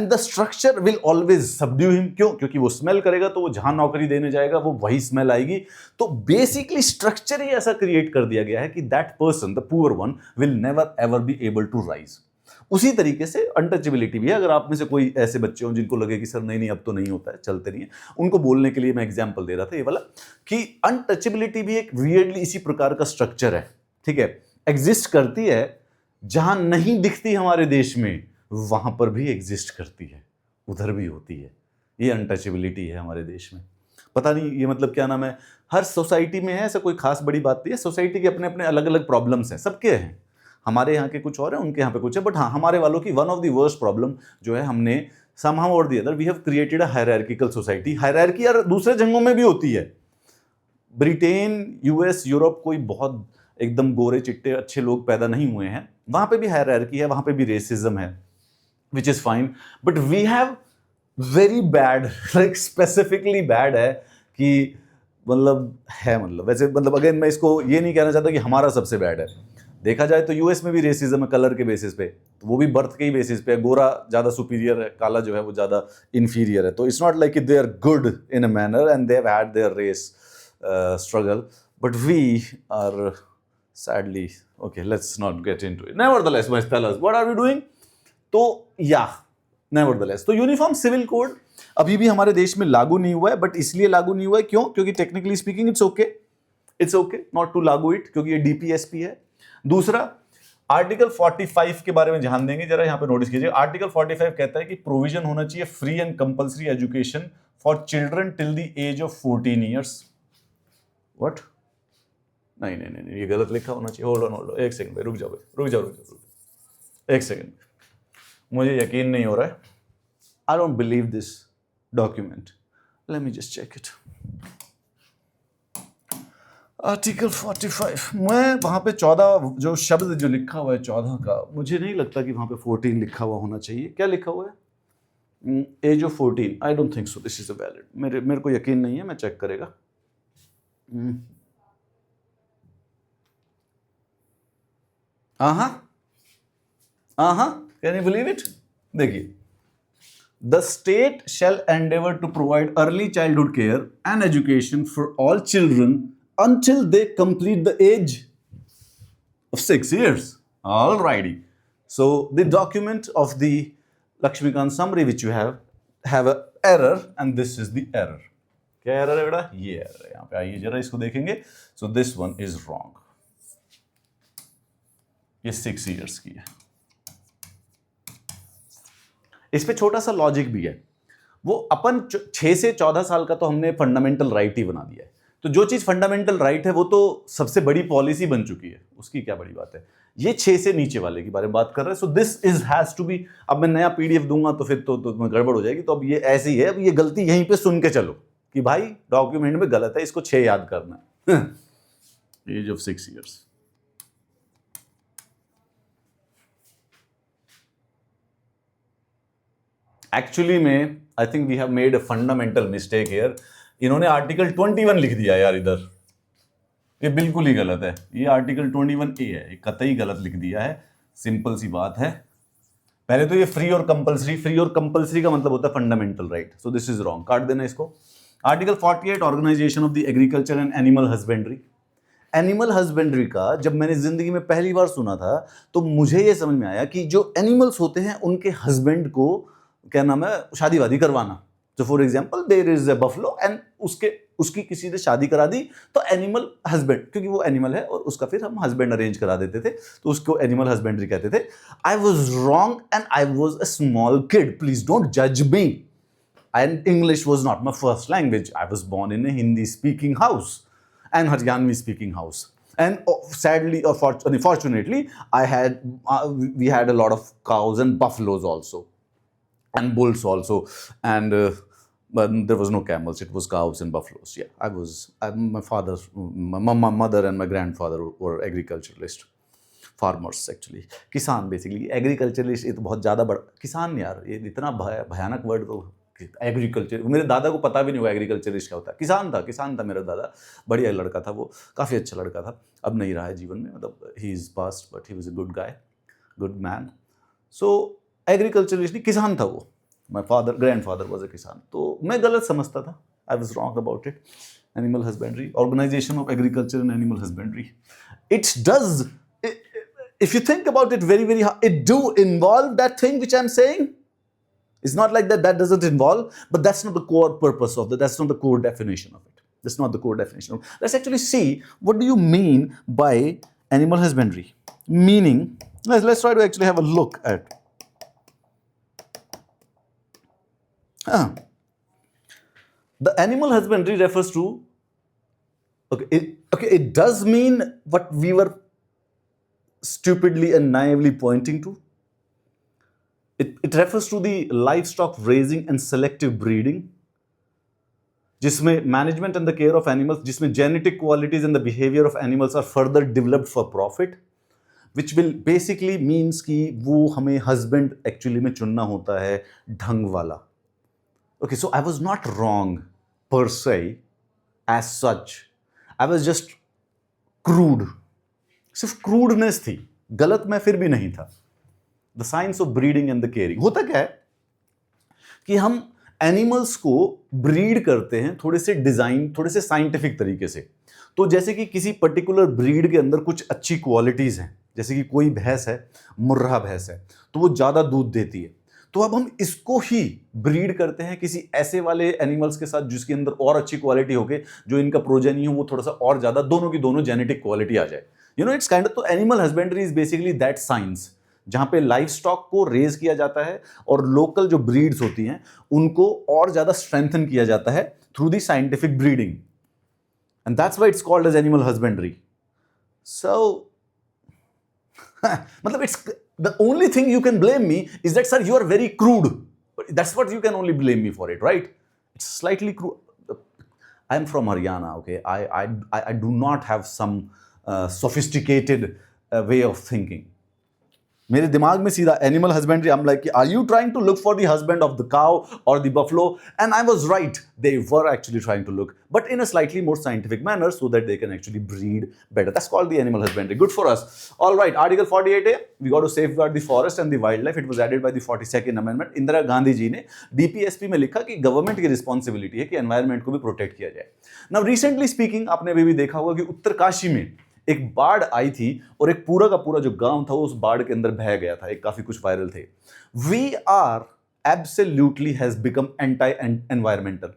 the structure will always subdue him. क्यों? क्योंकि वो स्मेल करेगा तो वो जहां नौकरी देने जाएगा वो वही स्मेल आएगी। तो बेसिकली स्ट्रक्चर ही ऐसा क्रिएट कर दिया गया है कि that person, the poor one, will never ever be able to rise. उसी तरीके से अनटचेबिलिटी भी है। अगर आप में से कोई ऐसे बच्चे हों जिनको लगे कि सर नहीं अब तो नहीं होता है, चलते नहीं है, उनको बोलने के लिए मैं एग्जाम्पल दे रहा था ये वाला, कि अनटचेबिलिटी भी एक वियर्डली इसी प्रकार का स्ट्रक्चर है, ठीक है, एग्जिस्ट करती है। जहां नहीं दिखती हमारे देश में, वहां पर भी एग्जिस्ट करती है, उधर भी होती है। ये अनटचेबिलिटी है हमारे देश में। पता नहीं ये मतलब क्या नाम है, हर सोसाइटी में है, ऐसा कोई खास बड़ी बात नहीं है। सोसाइटी के अपने अपने अलग अलग प्रॉब्लम्स हैं, सबके हैं। हमारे यहाँ के कुछ और है, उनके यहाँ पे कुछ है। बट हाँ, हमारे वालों की one of the worst problem जो है, हमने समहाउ और the other we have created a hierarchical society. Hierarchy यार दूसरे जंगों में भी होती है, ब्रिटेन, यूएस, यूरोप कोई बहुत एकदम गोरे चिट्टे अच्छे लोग पैदा नहीं हुए हैं, वहां पे भी हायरार्की है, वहां पे भी रेसिज्म है, which is fine, but we have very bad, like specifically bad है कि मतलब है, मतलब वैसे मतलब अगेन मैं इसको ये नहीं कहना चाहता कि हमारा सबसे बैड है। देखा जाए तो यूएस में भी रेसिज्म है कलर के बेसिस पे, तो वो भी बर्थ के ही बेसिस पे, गोरा ज़्यादा सुपीरियर है, काला जो है वो ज़्यादा इन्फीरियर है। तो it's not like they are good in a manner and they have had their race struggle, but we are sadly okay, let's not get into it. Nevertheless my fellows, what are we doing? तो या नेवरदलेस, तो यूनिफॉर्म सिविल कोड अभी भी हमारे देश में लागू नहीं हुआ है, बट इसलिए लागू नहीं हुआ है क्यों? क्योंकि technically speaking it's okay not to लागू इट, क्योंकि ये डीपीएसपी है। दूसरा, आर्टिकल 45 के बारे में ध्यान देंगे जरा, यहां पे नोटिस कीजिए। आर्टिकल 45 कहता है कि प्रोविजन होना चाहिए free and compulsory education for children till the age of 14 years. What? नहीं नहीं नहीं, ये गलत लिखा होना चाहिए। होल्ड ऑन, एक सेकंड भाई, रुक जाओ, एक सेकंड, मुझे यकीन नहीं हो रहा है। I don't believe this document, let me just check it. Article 45, मैं वहाँ पे 14 जो शब्द जो लिखा हुआ है 14 का, मुझे नहीं लगता कि वहाँ पे 14 लिखा हुआ होना चाहिए। क्या लिखा हुआ है? Age of 14, I don't think so this is a valid. मेरे को यकीन नहीं है, मैं चेक करेगा। Can you believe it? देखिए, The state shall endeavor to provide early childhood care and education for all children until they complete the age of 6 years. Alrighty. So the document of the Lakshmikant summary which you have an error, and this is the error. क्या error है बेटा? ये error है। यहाँ पे आइए जरा इसको देखेंगे। So this one is wrong. ये 6 years की है। इस पे छोटा सा लॉजिक भी है। वो अपन 6 से 14 साल का तो हमने फंडामेंटल राइट ही बना दिया है, तो जो चीज फंडामेंटल राइट है वो तो सबसे बड़ी पॉलिसी बन चुकी है, उसकी क्या बड़ी बात है। ये 6 से नीचे वाले की बारे में बात कर रहे हैं। So this is has to be, अब मैं नया पीडीएफ दूंगा तो फिर तो गड़बड़ हो जाएगी। तो अब ये ऐसी है, अब ये गलती यहीं पे सुन के चलो कि भाई डॉक्यूमेंट में गलत है, इसको 6 याद करना है। Age of 6 years। एक्चुअली में I think we have made a fundamental mistake here. इन्होंने आर्टिकल 21 लिख दिया यार इधर, ये बिल्कुल ही गलत है। ये आर्टिकल 21A है, ये कतई गलत लिख दिया है। सिंपल सी बात है। पहले तो ये फ्री और कंपल्सरी का मतलब होता है fundamental right. So this is wrong, काट देना इसको। Article 48, organisation of the agriculture and animal husbandry. Animal husbandry का जब मैंने जिंदगी में पहली बार सुना था तो मुझे ये समझ में आया कि जो एनिमल्स होते हैं उनके हस्बैंड को क्या नाम है, शादी वादी करवाना। तो for example there is a buffalo and उसकी किसी ने शादी करा दी, तो एनिमल हस्बैंड, क्योंकि वो एनिमल है और उसका फिर हम हस्बैंड अरेंज करा देते थे, तो उसको एनिमल हस्बेंड्री कहते थे। I was wrong and I was a small kid, please don't जज me. And English was not my first language. I was born in a Hindi speaking house and Haryanvi speaking house. And sadly or fortunately, we had a lot of cows and buffaloes also, and bulls also, and but there was no camels. It was cows and buffaloes. Yeah, my mother and my grandfather were agriculturalist, farmers actually. किसान basically, agriculturalist ये तो बहुत ज़्यादा बड़ा, किसान यार ये इतना भयानक वर्ड तो एग्रीकल्चर, मेरे दादा को पता भी नहीं हुआ एग्रीकल्चरिस्ट क्या होता है। किसान था मेरा दादा, बढ़िया लड़का था वो, काफ़ी अच्छा लड़का था। अब नहीं रहा है जीवन में, मतलब he is past, but he was a good guy, good man. So agriculturist नहीं, किसान था वो। माई ग्रैंडफादर वाज अ किसान। तो मैं गलत समझता था, I was wrong about it. Animal husbandry, organisation of agriculture and animal husbandry, it does, if you think about it very hard, it do involve that thing which I'm saying. It's not like that doesn't involve, but that's not the core purpose of that. That's not the core definition of it. That's not the core definition. Let's actually see, what do you mean by animal husbandry? Meaning, let's try to actually have a look at. The animal husbandry refers to, it does mean what we were stupidly and naively pointing to. It refers to the livestock raising and selective breeding. जिसमें management and the care of animals, जिसमें genetic qualities and the behaviour of animals are further developed for profit, which will basically means कि वो हमें हस्बैंड एक्चुअली में चुनना होता है ढंग वाला. Okay, so I was not wrong per se as such, I was just crude. सिर्फ क्रूडनेस थी, गलत मैं फिर भी नहीं था. The science of breeding and the caring. होता क्या है कि हम एनिमल्स को ब्रीड करते हैं थोड़े से डिजाइन, थोड़े से साइंटिफिक तरीके से. तो जैसे कि किसी पर्टिकुलर ब्रीड के अंदर कुछ अच्छी क्वालिटीज हैं, जैसे कि कोई भैंस है, मुर्रा भैंस है, तो वो ज्यादा दूध देती है, तो अब हम इसको ही ब्रीड करते हैं किसी ऐसे वाले एनिमल्स के साथ जिसके अंदर और अच्छी क्वालिटी हो के जो इनका प्रोजेनी हो वो थोड़ा सा और ज्यादा, दोनों की दोनों जेनेटिक क्वालिटी आ जाए. इट्स काइंड ऑफ, तो animal husbandry is basically that science जहां पे लाइफ स्टॉक को रेज किया जाता है और लोकल जो ब्रीड्स होती हैं उनको और ज्यादा स्ट्रेंथन किया जाता है through the scientific breeding, and that's why it's called as animal husbandry. So मतलब it's the only thing you can blame me is that, sir, you are very crude. That's what you can only blame me for it, right? It's slightly crude. I'm from Haryana, okay? I do not have some sophisticated way of thinking. मेरे दिमाग में सीधा animal husbandry. I'm like, are you trying to look for the husband of the cow or the buffalo? And I was right. They were actually trying to look, but in a slightly more scientific manner so that they can actually breed better. That's called the animal husbandry. Good for us. All right, Article 48A, we got to safeguard the forest and the wildlife. It was added by the 42nd Amendment. Indira Gandhi ji ने DPSP में लिखा कि गवर्नमेंट की रिस्पॉन्सिबिलिटी है कि एनवायरमेंट को भी प्रोटेक्ट किया जाए. नाउ रिसेंटली स्पीकिंग, आपने अभी भी देखा होगा कि उत्तरकाशी में एक बाढ़ आई थी और एक पूरा का पूरा जो गांव था वो उस बाढ़ के अंदर बह गया था. एक काफी कुछ वायरल थे. We are absolutely has become anti environmental.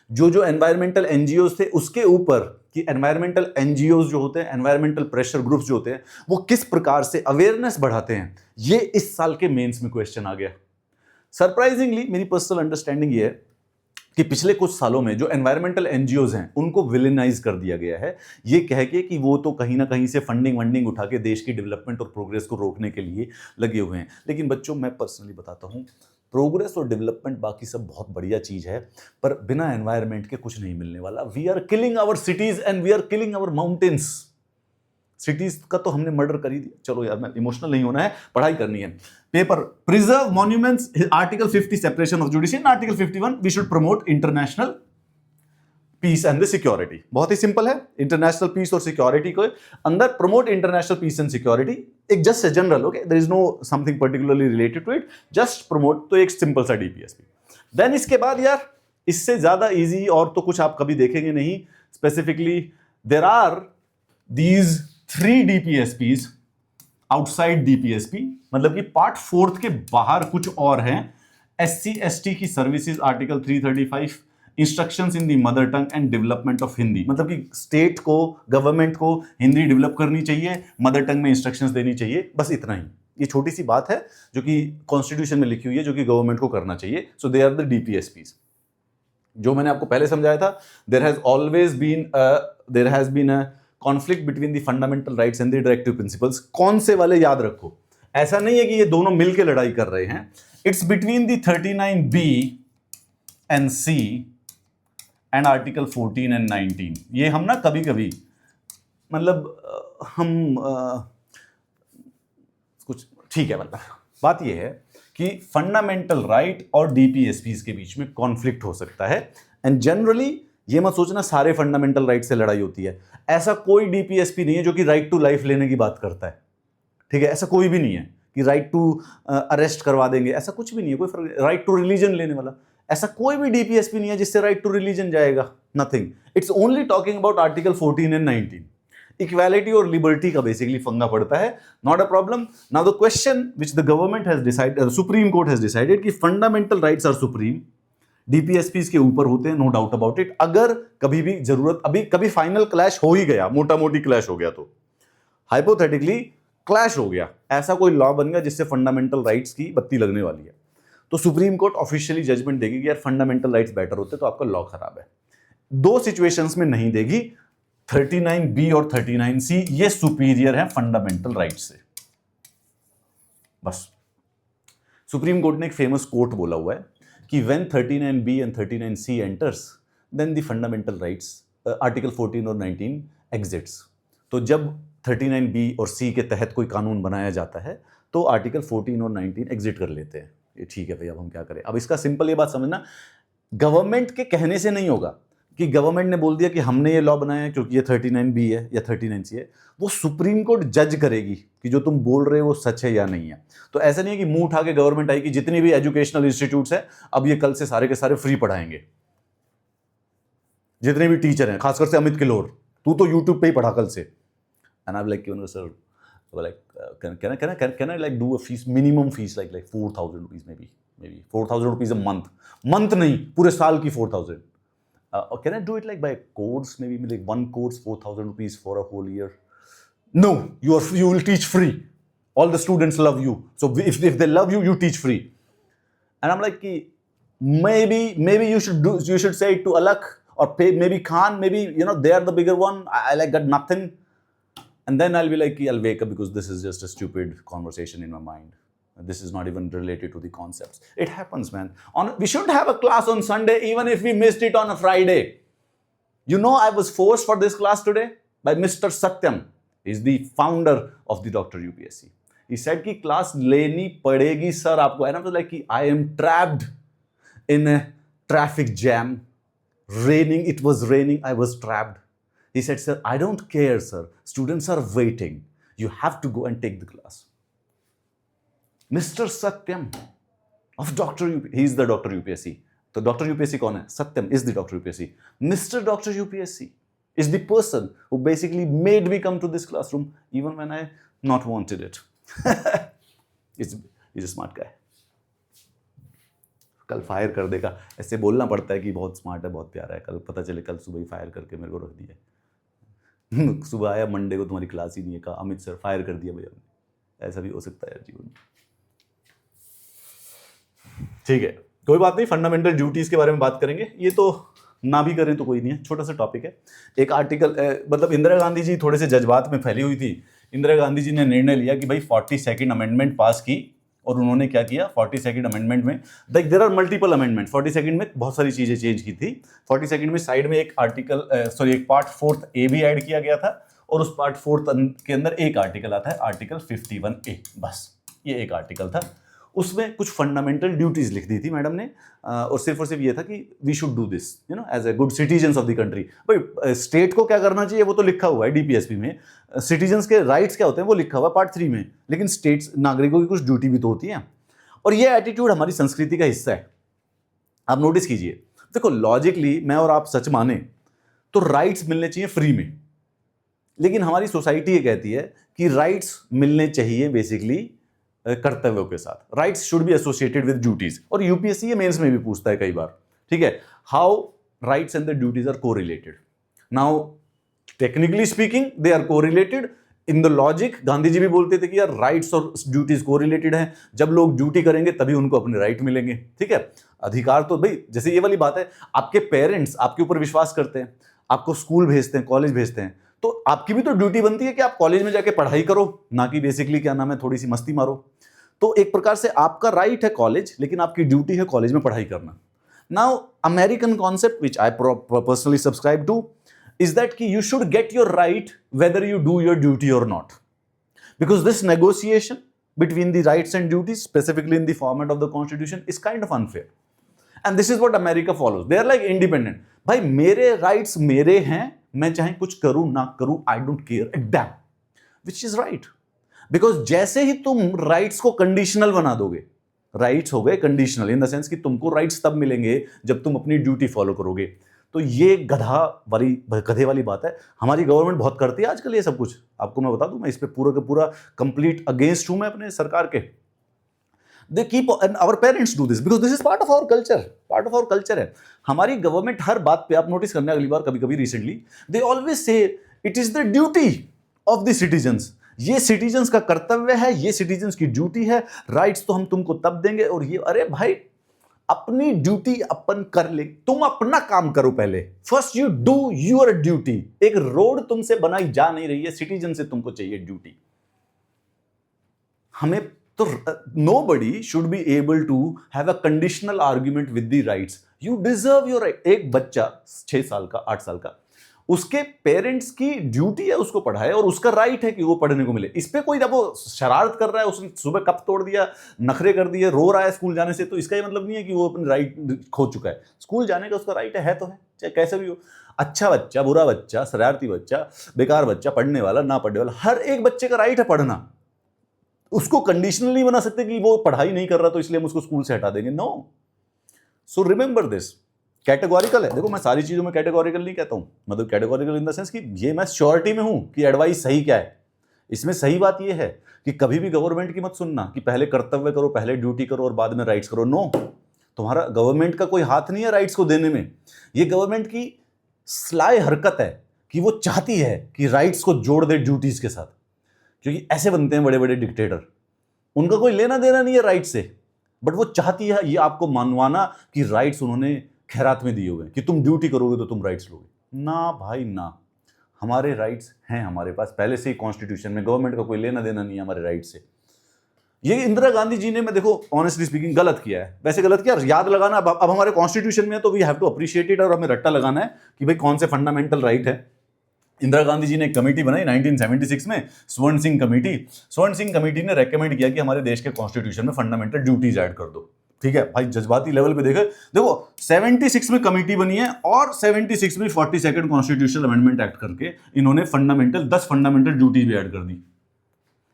जो एनवायरमेंटल एनजीओज थे उसके ऊपर कि एनवायरमेंटल एनजीओज जो होते हैं, एनवायरमेंटल प्रेशर ग्रुप्स जो होते हैं, वो किस प्रकार से अवेयरनेस बढ़ाते हैं, ये इस साल के मेंस में क्वेश्चन आ गया. सरप्राइजिंगली मेरी पर्सनल अंडरस्टैंडिंग ये है कि पिछले कुछ सालों में जो एनवायरमेंटल एनजीओज हैं उनको विलेनाइज कर दिया गया है, ये कह के कि वो तो कहीं ना कहीं से फंडिंग उठा के देश की डेवलपमेंट और प्रोग्रेस को रोकने के लिए लगे हुए हैं. लेकिन बच्चों, मैं पर्सनली बताता हूँ, प्रोग्रेस और डेवलपमेंट बाकी सब बहुत बढ़िया चीज है, पर बिना एनवायरमेंट के कुछ नहीं मिलने वाला. We are killing our cities and we are killing our mountains. Cities का तो हमने मर्डर कर ही दिया. चलो यार, मैं इमोशनल नहीं होना है, पढ़ाई करनी है. Paper, preserve monuments, article 50 separation of judiciary, article 51 we should promote international peace and the security. बहुत ही सिंपल है. इंटरनेशनल पीस और सिक्योरिटी को अंदर promote international peace and security, एक just general, okay, there is no something particularly related to it, just promote. तो एक सिंपल सा डीपीएसपी. देन इसके बाद यार इससे ज्यादा इजी और तो कुछ आप कभी देखेंगे नहीं. Specifically there are these 3 DPSPs outside DPSP, मतलब कि पार्ट 4 के बाहर कुछ और हैं. SC/ST की services, article 335, instructions in the mother tongue and development of Hindi, मतलब कि स्टेट को, गवर्नमेंट को हिंदी डेवलप करनी चाहिए, मदर टंग में इंस्ट्रक्शंस देनी चाहिए. बस इतना ही. ये छोटी सी बात है जो कि कॉन्स्टिट्यूशन में लिखी हुई है, जो कि गवर्नमेंट को करना चाहिए. So they are the DPSPs. जो मैंने आपको पहले समझाया था, there has been a conflict between the fundamental rights and the directive principles. कौन से वाले याद रखो, ऐसा नहीं है कि ये दोनों मिलकर लड़ाई कर रहे हैं. It's between the 39B and C and article 14 and 19. ये हम ना कभी कभी मतलब हम कुछ ठीक है, मतलब बात ये है कि फंडामेंटल राइट और DPSPs के बीच में कॉन्फ्लिक्ट हो सकता है. एंड जनरली ये मत सोचना सारे फंडामेंटल राइट से लड़ाई होती है. ऐसा कोई DPSP नहीं है जो कि राइट टू लाइफ लेने की बात करता है. ठीक है, ऐसा कोई भी नहीं है कि राइट टू अरेस्ट करवा देंगे, ऐसा कुछ भी नहीं है. कोई राइट टू रिलीजन लेने वाला, ऐसा कोई भी DPSP नहीं है जिससे राइट टू रिलीजन जाएगा. Nothing. It's only talking about article 14 and 19. Equality और लिबर्टी का बेसिकली फंगा पड़ता है. Not a problem. Now the question which the government has decided, supreme court has decided कि fundamental rights are supreme, DPSPs के ऊपर होते हैं, नो डाउट अबाउट इट. अगर कभी भी जरूरत, अभी कभी फाइनल क्लैश हो ही गया, मोटा मोटी क्लैश हो गया, तो हाइपोथेटिकली क्लैश हो गया, ऐसा कोई लॉ बन गया जिससे फंडामेंटल राइट्स की बत्ती लगने वाली है, तो सुप्रीम कोर्ट ऑफिशियली जजमेंट देगी कि यार फंडामेंटल राइट्स बेटर होते तो आपका लॉ खराब है. 2 सिचुएशंस में नहीं देगी. 39B और 39C ये सुपीरियर है फंडामेंटल राइट्स से. बस. सुप्रीम कोर्ट ने एक फेमस कोट बोला हुआ है कि when 39B and 39C enters, then the fundamental rights article 14 और 19 एग्जिट्स। तो जब 39B और C के तहत कोई कानून बनाया जाता है तो आर्टिकल 14 और 19 एग्जिट कर लेते हैं। ये ठीक है भाई, अब हम क्या करें। अब इसका सिंपल ये बात समझना, गवर्नमेंट के कहने से नहीं होगा कि गवर्नमेंट ने बोल दिया कि हमने ये लॉ बनाया है क्योंकि ये 39B है या 39C है। वो सुप्रीम कोर्ट जज करेगी कि जो तुम बोल रहे हो वो सच है या नहीं है। तो ऐसा नहीं है कि मुंह उठा के गवर्नमेंट आई कि जितनी भी एजुकेशनल इंस्टीट्यूट्स हैं अब ये कल से सारे के सारे फ्री पढ़ाएंगे। जितने भी टीचर हैं, खासकर से अमित किलोर, तू तो यूट्यूब पे ही पढ़ा कल से। And I like, sir, like can I like do a fees, minimum fees like 4,000 rupees, maybe 4,000 rupees a month नहीं, पूरे साल की 4,000. Or can I do it like by course, maybe like one course 4,000 rupees for a whole year? No, you will teach free. All the students love you, so if they love you, you teach free. And I'm like, maybe you should say it to Alak or maybe Khan, maybe they are the bigger one. I like got nothing. And then I'll be like, I'll wake up because this is just a stupid conversation in my mind. This is not even related to the concepts. It happens, man. We shouldn't have a class on Sunday, even if we missed it on a Friday. I was forced for this class today by Mr. Satyam. He's the founder of the Dr. UPSC. He said कि class लेनी पड़ेगी sir आपको. And I was like, I am trapped in a traffic jam. It was raining. I was trapped. He said, sir, I don't care, sir. Students are waiting. You have to go and take the class. Mr. Satyam of Dr. UPSC. He is the Dr. UPSC. So Dr. UPSC कौन है? Satyam is the Dr. UPSC. Mr. Dr. UPSC is the person who basically made me come to this classroom even when I not wanted it. He's a smart guy. कल फायर कर देगा, ऐसे बोलना पड़ता है कि बहुत स्मार्ट है, बहुत प्यारा है। कल पता चले कल सुबह ही फायर करके मेरे को रख दिया। सुबह आया मंडे को तुम्हारी क्लास ही नहीं है, कहा अमित सर फायर कर दिया भैया। ऐसा भी हो सकता है यार जीवन में। ठीक है, कोई बात नहीं, फंडामेंटल ड्यूटीज के बारे में बात करेंगे। ये तो ना भी करें तो कोई नहीं है, छोटा सा टॉपिक है। एक आर्टिकल, मतलब इंदिरा गांधी जी थोड़े से जज्बात में फैली हुई थी। इंदिरा गांधी जी ने निर्णय लिया कि भाई 42nd अमेंडमेंट पास की, और उन्होंने क्या किया 42nd अमेंडमेंट में, there are multiple amendment. 42nd में बहुत सारी चीजें चेंज की थी। 42nd में साइड में एक एक पार्ट 4th ए भी ऐड किया गया था, और उस पार्ट 4th के अंदर एक आर्टिकल आता है आर्टिकल 51A। बस ये एक आर्टिकल था, उसमें कुछ फंडामेंटल ड्यूटीज लिख दी थी मैडम ने, और सिर्फ ये था कि we should do this as a good citizens of the country. भाई स्टेट को क्या करना चाहिए वो तो लिखा हुआ है डीपीएसपी में, सिटीजन्स के राइट्स क्या होते हैं वो लिखा हुआ है पार्ट 3 में, लेकिन स्टेट्स नागरिकों की कुछ ड्यूटी भी तो होती है। और ये एटीट्यूड हमारी संस्कृति का हिस्सा है। आप नोटिस कीजिए, देखो लॉजिकली मैं और आप सच माने तो राइट्स मिलने चाहिए फ्री में, लेकिन हमारी सोसाइटी ये कहती है कि राइट्स मिलने चाहिए बेसिकली कर्तव्यों के साथ। Rights should be associated with duties, और यूपीएससी ये मेंस में भी पूछता है कई बार, ठीक है, how rights and the duties are correlated. Now technically speaking they are correlated in the logic. Gandhi ji भी बोलते थे कि यार राइट्स और ड्यूटीज कोरिलेटेड हैं, जब लोग ड्यूटी करेंगे तभी उनको अपने राइट मिलेंगे, ठीक है। अधिकार तो भाई जैसे ये वाली बात है, आपके पेरेंट्स आपके ऊपर विश्वास करते हैं, आपको स्कूल भेजते हैं, कॉलेज भेजते हैं, तो आपकी भी तो ड्यूटी बनती है कि आप कॉलेज में जाके पढ़ाई करो, ना कि बेसिकली क्या नाम है थोड़ी सी मस्ती मारो। तो एक प्रकार से आपका राइट है कॉलेज, लेकिन आपकी ड्यूटी है कॉलेज में पढ़ाई करना। Now American concept which I personally subscribe to is that you should get your right whether you do your duty or not, because this negotiation between the rights and duties, specifically in the format of the constitution, is kind of unfair, and this is what America follows. They are like independent. भाई मेरे rights मेरे हैं, मैं चाहे कुछ करूं ना करूं, I don't care a damn, which is right, because जैसे ही तुम rights को conditional बना दोगे, rights हो गए conditional in the sense कि तुमको rights तब मिलेंगे जब तुम अपनी duty follow करोगे। तो ये गधे वाली बात है। हमारी गवर्नमेंट बहुत करती है आजकल ये सब कुछ, आपको मैं बता दूं, मैं इस पे पूरा का पूरा कंप्लीट अगेंस्ट हूं मैं अपने सरकार के। They keep and our parents do this because this is part of our culture, part of our culture है। हमारी गवर्नमेंट हर बात पे, आप नोटिस करना अगली बार, कभी कभी recently they always say it is the duty of the citizens. ये सिटीजन्स का कर्तव्य है, ये सिटीजन्स की ड्यूटी है, राइट्स तो हम तुमको तब देंगे। और ये अरे भाई अपनी ड्यूटी अपन कर ले, तुम अपना काम करो पहले, first you do your duty. एक रोड तुमसे बनाई जा नहीं रही है, सिटीजन से तुमको चाहिए ड्यूटी। हमें तो nobody should be able to have a conditional argument with the rights. You deserve your right. एक बच्चा 6 साल का 8 साल का, उसके पेरेंट्स की ड्यूटी है उसको पढ़ाए और उसका राइट है कि वो पढ़ने को मिले। इस पे कोई जब वो शरारत कर रहा है, उसने सुबह कप तोड़ दिया, नखरे कर दिए, रो रहा है स्कूल जाने से, तो इसका ये मतलब नहीं है कि वो अपनी राइट खो चुका है। स्कूल जाने का उसका राइट है तो है, चाहे कैसे भी हो। अच्छा बच्चा, बुरा बच्चा, शरारती बच्चा, बेकार बच्चा, पढ़ने वाला, ना पढ़ने वाला, हर एक बच्चे का राइट है पढ़ना। उसको कंडीशनल नहीं बना सकते कि वो पढ़ाई नहीं कर रहा तो इसलिए हम उसको स्कूल से हटा देंगे। No, so remember this. Categorical है, देखो मैं सारी चीजों में कैटेगोरिकल नहीं कहता हूं, मतलब कैटेगोरिकल इन द सेंस कि ये मैं श्योरिटी में हूं कि एडवाइस सही क्या है। इसमें सही बात ये है कि कभी भी गवर्नमेंट की मत सुनना कि पहले कर्तव्य करो, पहले ड्यूटी करो और बाद में राइट्स करो। नो, तुम्हारा गवर्नमेंट का कोई हाथ नहीं है राइट्स को देने में। ये गवर्नमेंट की स्लाय हरकत है कि वो चाहती है कि राइट्स को जोड़ दे ड्यूटीज के साथ, क्योंकि ऐसे बनते हैं बड़े बड़े डिक्टेटर। उनका कोई लेना देना नहीं है राइट से, बट वो चाहती है ये आपको मानवाना कि राइट्स उन्होंने खैरात में दिए हुए कि तुम ड्यूटी करोगे तो तुम राइट्स लोगे। ना भाई ना, हमारे राइट्स हैं हमारे पास पहले से ही कॉन्स्टिट्यूशन में, गवर्नमेंट का कोई लेना देना नहीं है हमारे राइट्स से। ये इंदिरा गांधी जी ने, मैं देखो ऑनेस्टली स्पीकिंग गलत किया है, वैसे गलत किया, याद लगाना अब हमारे कॉन्स्टिट्यूशन में है तो we have to appreciate it, और हमें रट्टा लगाना है कि भाई कौन से फंडामेंटल राइट है। इंदिरा गांधी जी ने एक कमेटी बनाई 1976 में, स्वर्ण सिंह कमेटी। स्वर्ण सिंह कमेटी ने रेकमेंड किया कि हमारे देश के कॉन्स्टिट्यूशन में फंडामेंटल ड्यूटीज ऐड कर दो। ठीक है भाई, जज्बाती लेवल पे देखो 76 में कमेटी बनी है और 76 में 42nd कॉन्स्टिट्यूशनल अमेंडमेंट एक्ट करके इन्होंने 10 फंडामेंटल ड्यूटी भी ऐड कर दी।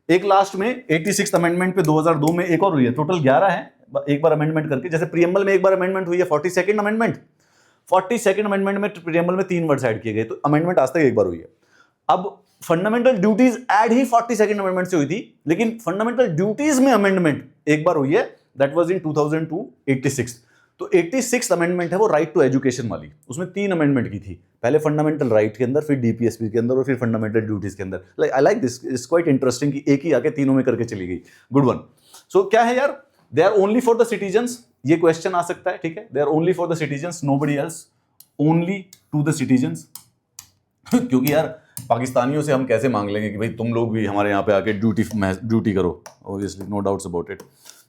एक लास्ट में 86th अमेंडमेंट पे 2002 में एक और हुई है, टोटल 11 है, एक बार अमेंडमेंट करके। जैसे प्रीएम्बल में एक बार अमेंडमेंट हुई है, 42nd अमेंडमेंट। 42nd अमेंडमेंट में प्रीएम्बल में 3 वर्ड्स ऐड किए गए, तो अमेंडमेंट आज तक एक बार हुई है। अब फंडामेंटल ड्यूटीज ऐड ही 42nd अमेंडमेंट से हुई थी, लेकिन फंडामेंटल ड्यूटीज में अमेंडमेंट एक बार हुई है, दैट वाज इन 2002, 86। तो 86th अमेंडमेंट है वो राइट टू एजुकेशन वाली, उसमें 3 अमेंडमेंट की थी, पहले फंडामेंटल राइट के अंदर, फिर डीपीएसपी के अंदर और फिर फंडामेंटल ड्यूटीज के अंदर। I like this, it's quite interesting कि एक ही आके तीनों में करके चली गई। Good one. सो क्या है यार, they are only for the citizens, ये क्वेश्चन आ सकता है, ठीक है, they are only for the citizens, nobody else, only to the citizens. क्योंकि यार पाकिस्तानियों से हम कैसे मांग लेंगे कि भाई तुम लोग भी हमारे यहाँ पे आके ड्यूटी करो, obviously no doubts about it.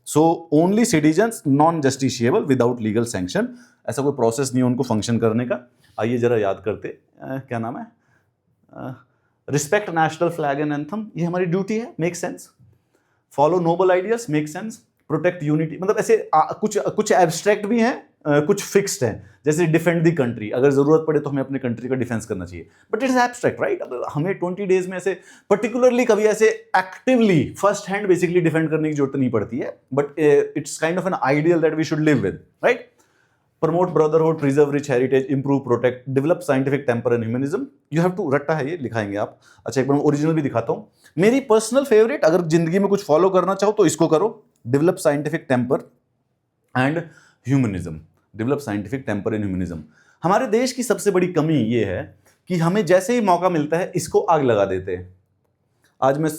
So only citizens, non justiciable, without legal sanction, ऐसा कोई प्रोसेस नहीं है उनको फंक्शन करने का। आइए जरा याद करते, क्या नाम है, respect national flag and anthem, ये हमारी ड्यूटी है, make sense. Follow noble ideas, make sense. Protect unity, मतलब ऐसे कुछ एब्स्ट्रैक्ट भी हैं, कुछ फिक्स्ड हैं, जैसे डिफेंड दी कंट्री, अगर जरूरत पड़े तो हमें अपने कंट्री का डिफेंस करना चाहिए, बट इट्स एब्स्ट्रैक्ट राइट। अब हमें 20 डेज में ऐसे पर्टिकुलरली कभी ऐसे actively first hand basically defend करने की जरूरत नहीं पड़ती है, but it's kind of an ideal that we should live with, right. Promote brotherhood, preserve rich heritage, improve, protect, develop scientific temper and humanism. You have to, रट्टा है ये, लिखाएंगे आप। अच्छा एक बार ओरिजिनल भी दिखाता हूँ, मेरी पर्सनल फेवरेट, अगर जिंदगी में कुछ फॉलो करना चाहो तो इसको करो, develop scientific temper and humanism. Develop scientific temper and humanism. हमारे देश की सबसे बड़ी कमी ये है कि हमें जैसे ही मौका मिलता है इसको आग लगा देते हैं। आज मैं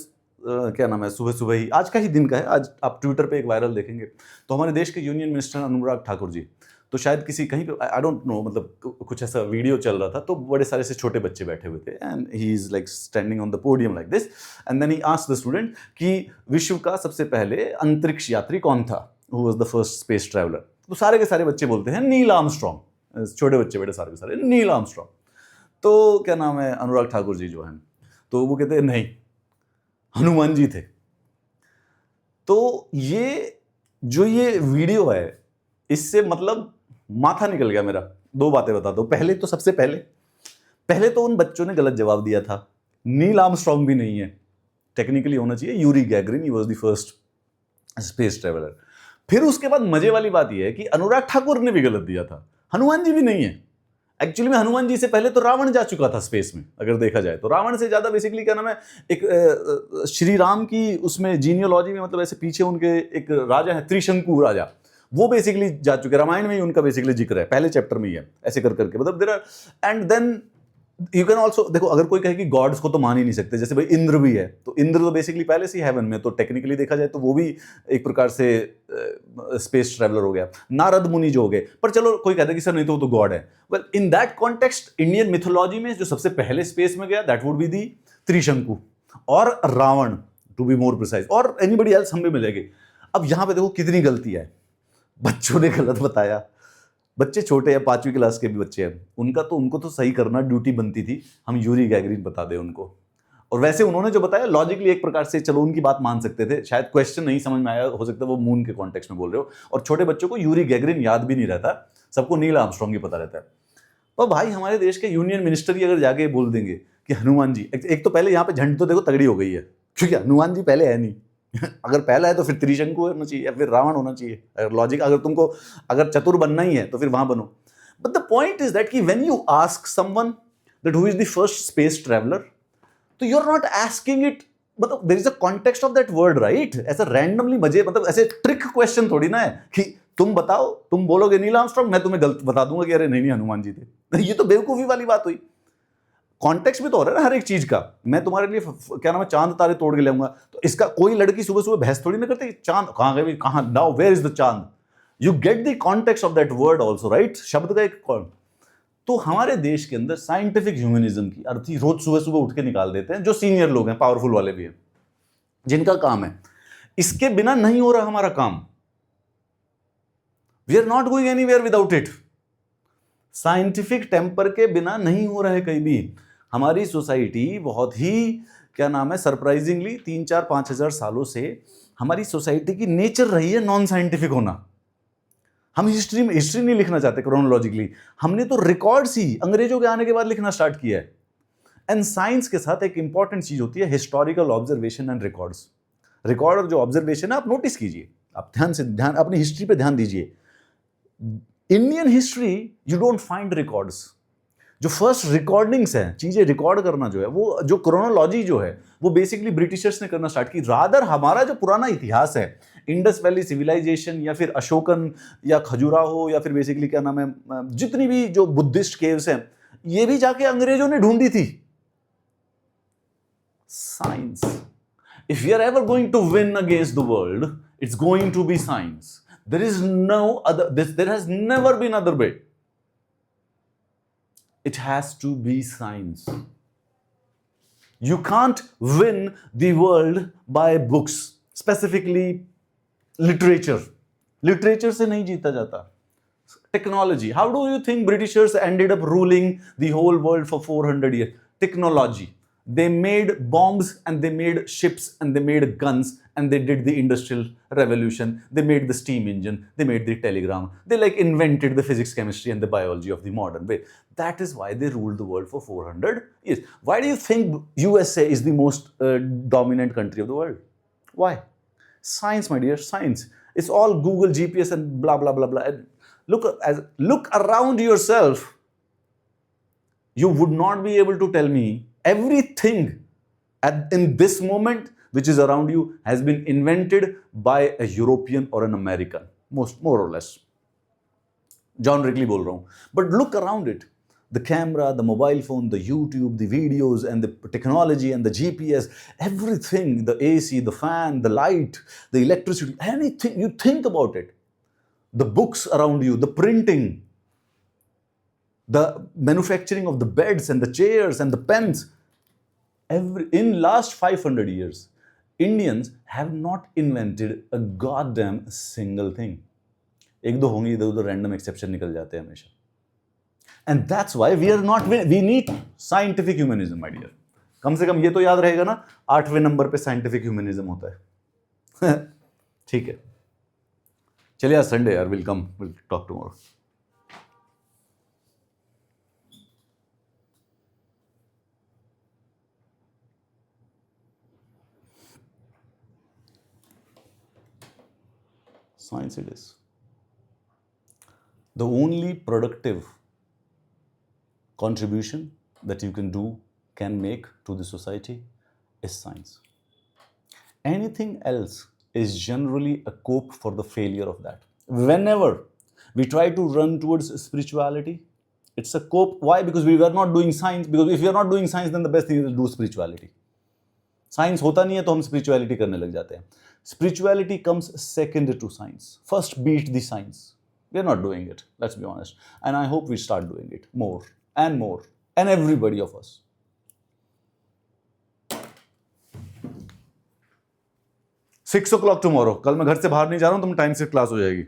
क्या नाम है, सुबह सुबह ही, आज का ही दिन का है, आज आप ट्विटर पे एक वायरल देखेंगे, तो हमारे देश के यूनियन मिनिस्टर अनुराग ठाकुर जी, तो शायद किसी कहीं पे, आई डोंट नो, मतलब कुछ ऐसा वीडियो चल रहा था, तो बड़े सारे से छोटे बच्चे बैठे हुए थे, and he is like standing on the podium like this, and then he asked the student कि विश्व का सबसे पहले अंतरिक्ष यात्री कौन था, who was the first space traveller. तो सारे के सारे बच्चे बोलते हैं नील आर्मस्ट्रॉन्ग, छोटे बच्चे बेटे सारे के सारे नील आर्मस्ट्रॉन्ग। तो क्या नाम है, अनुराग ठाकुर जी जो हैं, तो वो कहते हैं नहीं, हनुमान जी थे। तो ये जो ये वीडियो है, इससे मतलब माथा निकल गया मेरा। 2 बातें बताता हूं। पहले तो सबसे पहले तो उन बच्चों ने गलत जवाब दिया था, नील आर्मस्ट्रॉन्ग भी नहीं है, टेक्निकली होना चाहिए Yuri Gagarin, he was the first space traveller. फिर उसके बाद मजे वाली बात यह है कि अनुराग ठाकुर ने भी गलत दिया था, हनुमान जी भी नहीं है। एक्चुअली में हनुमान जी से पहले तो रावण जा चुका था स्पेस में, अगर देखा जाए तो रावण से ज्यादा बेसिकली क्या नाम है, एक श्री राम की उसमें जीनियोलॉजी में, मतलब ऐसे पीछे उनके एक राजा है त्रिशंकु राजा, वो बेसिकली जा चुके, रामायण में ही उनका बेसिकली जिक्र है, पहले चैप्टर में ही है, ऐसे कर करके, मतलब there are. And then you can also देखो, अगर कोई कहे कि गॉड्स को तो मान ही नहीं सकते, जैसे भाई इंद्र भी है, तो इंद्र तो बेसिकली पहले से ही हेवन में, तो टेक्निकली देखा जाए तो वो भी एक प्रकार से स्पेस ट्रैवलर हो गया। नारद मुनि जो हो गए, पर चलो कोई कहता है कि सर नहीं तो वो तो गॉड है। Well in that context Indian mythology में जो सबसे पहले स्पेस में गया that would be the Trishanku और Ravana, to be more precise, और एनीबडी एल्स हम भी मिलेंगे। अब यहाँ पे देखो कितनी गलती है, बच्चों ने गलत बताया, बच्चे छोटे हैं, 5वीं क्लास के भी बच्चे हैं, उनको तो सही करना ड्यूटी बनती थी, हम यूरी गैगरिन बता दें उनको। और वैसे उन्होंने जो बताया लॉजिकली एक प्रकार से चलो उनकी बात मान सकते थे, शायद क्वेश्चन नहीं समझ में आया, हो सकता है वो मून के कॉन्टेक्स्ट में बोल रहे हो, और छोटे बच्चों को यूरी गैगरिन याद भी नहीं रहता, सबको नील आर्मस्ट्रांग ही पता रहता है। तो भाई हमारे देश के यूनियन मिनिस्टर ही अगर जाके बोल देंगे कि हनुमान जी, एक तो पहले यहाँ पे झंड तो देखो तगड़ी हो गई है, क्योंकि हनुमान जी पहले है नहीं अगर पहला है तो फिर त्रिशंकु होना चाहिए या फिर रावण होना चाहिए, अगर लॉजिक, अगर तुमको अगर चतुर बनना ही है तो फिर वहां बनो। But the point is that कि when you ask someone that who is the first space traveller, तो you are not asking it, मतलब there is a context of that word, right? ऐसा रैंडमली मजे, मतलब ऐसे ट्रिक क्वेश्चन थोड़ी ना है कि तुम बताओ, तुम बोलोगे नील आर्मस्ट्रांग, मैं तुम्हें गलत बता दूंगा कि अरे नहीं हनुमान जी थे ये तो बेवकूफी वाली बात हुई। कॉन्टेक्स्ट भी तो हो रहा है ना हर एक चीज का। मैं तुम्हारे लिए क्या नाम है चांद तारे तोड़ के लाऊंगा, तो इसका कोई लड़की सुबह सुबह बहस थोड़ी ना करती, चांद कहाँ गए, कहाँ, नाउ वेयर इज द चांद, you get the context of that word also, right? शब्द का एक तो हमारे देश के अंदर साइंटिफिक ह्यूमनिज्म की अर्थी रोज सुबह सुबह उठ के निकाल देते हैं, जो सीनियर लोग हैं, पावरफुल वाले भी हैं, जिनका काम है, इसके बिना नहीं हो रहा हमारा काम, we are not going anywhere without it. Scientific temper के बिना नहीं हो रहा है कहीं भी। हमारी सोसाइटी बहुत ही क्या नाम है सरप्राइजिंगली 3-4-5 हज़ार सालों से हमारी सोसाइटी की नेचर रही है नॉन साइंटिफिक होना। हम हिस्ट्री नहीं लिखना चाहते क्रोनोलॉजिकली, हमने तो रिकॉर्ड्स ही अंग्रेजों के आने के बाद लिखना स्टार्ट किया है। एंड साइंस के साथ एक इंपॉर्टेंट चीज होती है historical observation and records. Record और जो ऑब्जर्वेशन है आप नोटिस कीजिए, आप ध्यान अपनी हिस्ट्री पे ध्यान दीजिए। Indian history you don't find records. जो फर्स्ट रिकॉर्डिंग्स हैं, चीजें रिकॉर्ड करना जो है, वो जो क्रोनोलॉजी जो है वो बेसिकली ब्रिटिशर्स ने करना स्टार्ट की। रादर हमारा जो पुराना इतिहास है, इंडस वैली सिविलाइजेशन या फिर अशोकन या खजुराहो या फिर बेसिकली क्या नाम है जितनी भी जो बुद्धिस्ट केव्स हैं, ये भी जाके अंग्रेजों ने ढूंढी थी। Science, if we are ever going to win against the world, it's going to be science. There is no other, there has never been other way. It has to be science. You can't win the world by books, specifically literature. Literature से नहीं जीता जाता। Technology. How do you think Britishers ended up ruling the whole world for 400 years? Technology. They made bombs and they made ships and they made guns and they did the industrial revolution. They made the steam engine. They made the telegram. They like invented the physics, chemistry and the biology of the modern way. That is why they ruled the world for 400 years. Why do you think USA is the most dominant country of the world? Why? Science, my dear, science. It's all Google, GPS and blah, blah, blah, blah. And look around yourself. You would not be able to tell me everything in this moment which is around you has been invented by a European or an American, more or less. John Wrigley बोल रहा हूँ. But look around it. The camera, the mobile phone, the YouTube, the videos and the technology and the GPS, everything, the AC, the fan, the light, the electricity, anything, you think about it. The books around you, the printing, the manufacturing of the beds and the chairs and the pens. In last 500 years, Indians have not invented a goddamn single thing. एक दो होंगे इधर उधर रैंडम एक्सेप्शन निकल जाते हैं हमेशा. And that's why we are not, we need scientific humanism, my dear. कम से कम ये तो याद रहेगा ना, 8वें नंबर पे साइंटिफिक ह्यूमनिज्म होता है. ठीक है, चलिए आज संडे यार, will talk tomorrow. Science it is. The only productive contribution that you can make to the society is science. Anything else is generally a cope for the failure of that. Whenever we try to run towards spirituality, it's a cope. Why? Because we were not doing science. Because if we are not doing science, then the best thing is to do spirituality. Science होता नहीं है तो हम स्पिरिचुअलिटी करने लग जाते हैं. Spirituality comes second to science. First beat the science. We are not doing it, let's be honest, and I hope we start doing it more and everybody of us. 6 o'clock tomorrow. कल मैं घर से बाहर नहीं जा रहा हूँ, तुम टाइम से क्लास हो जाएगी.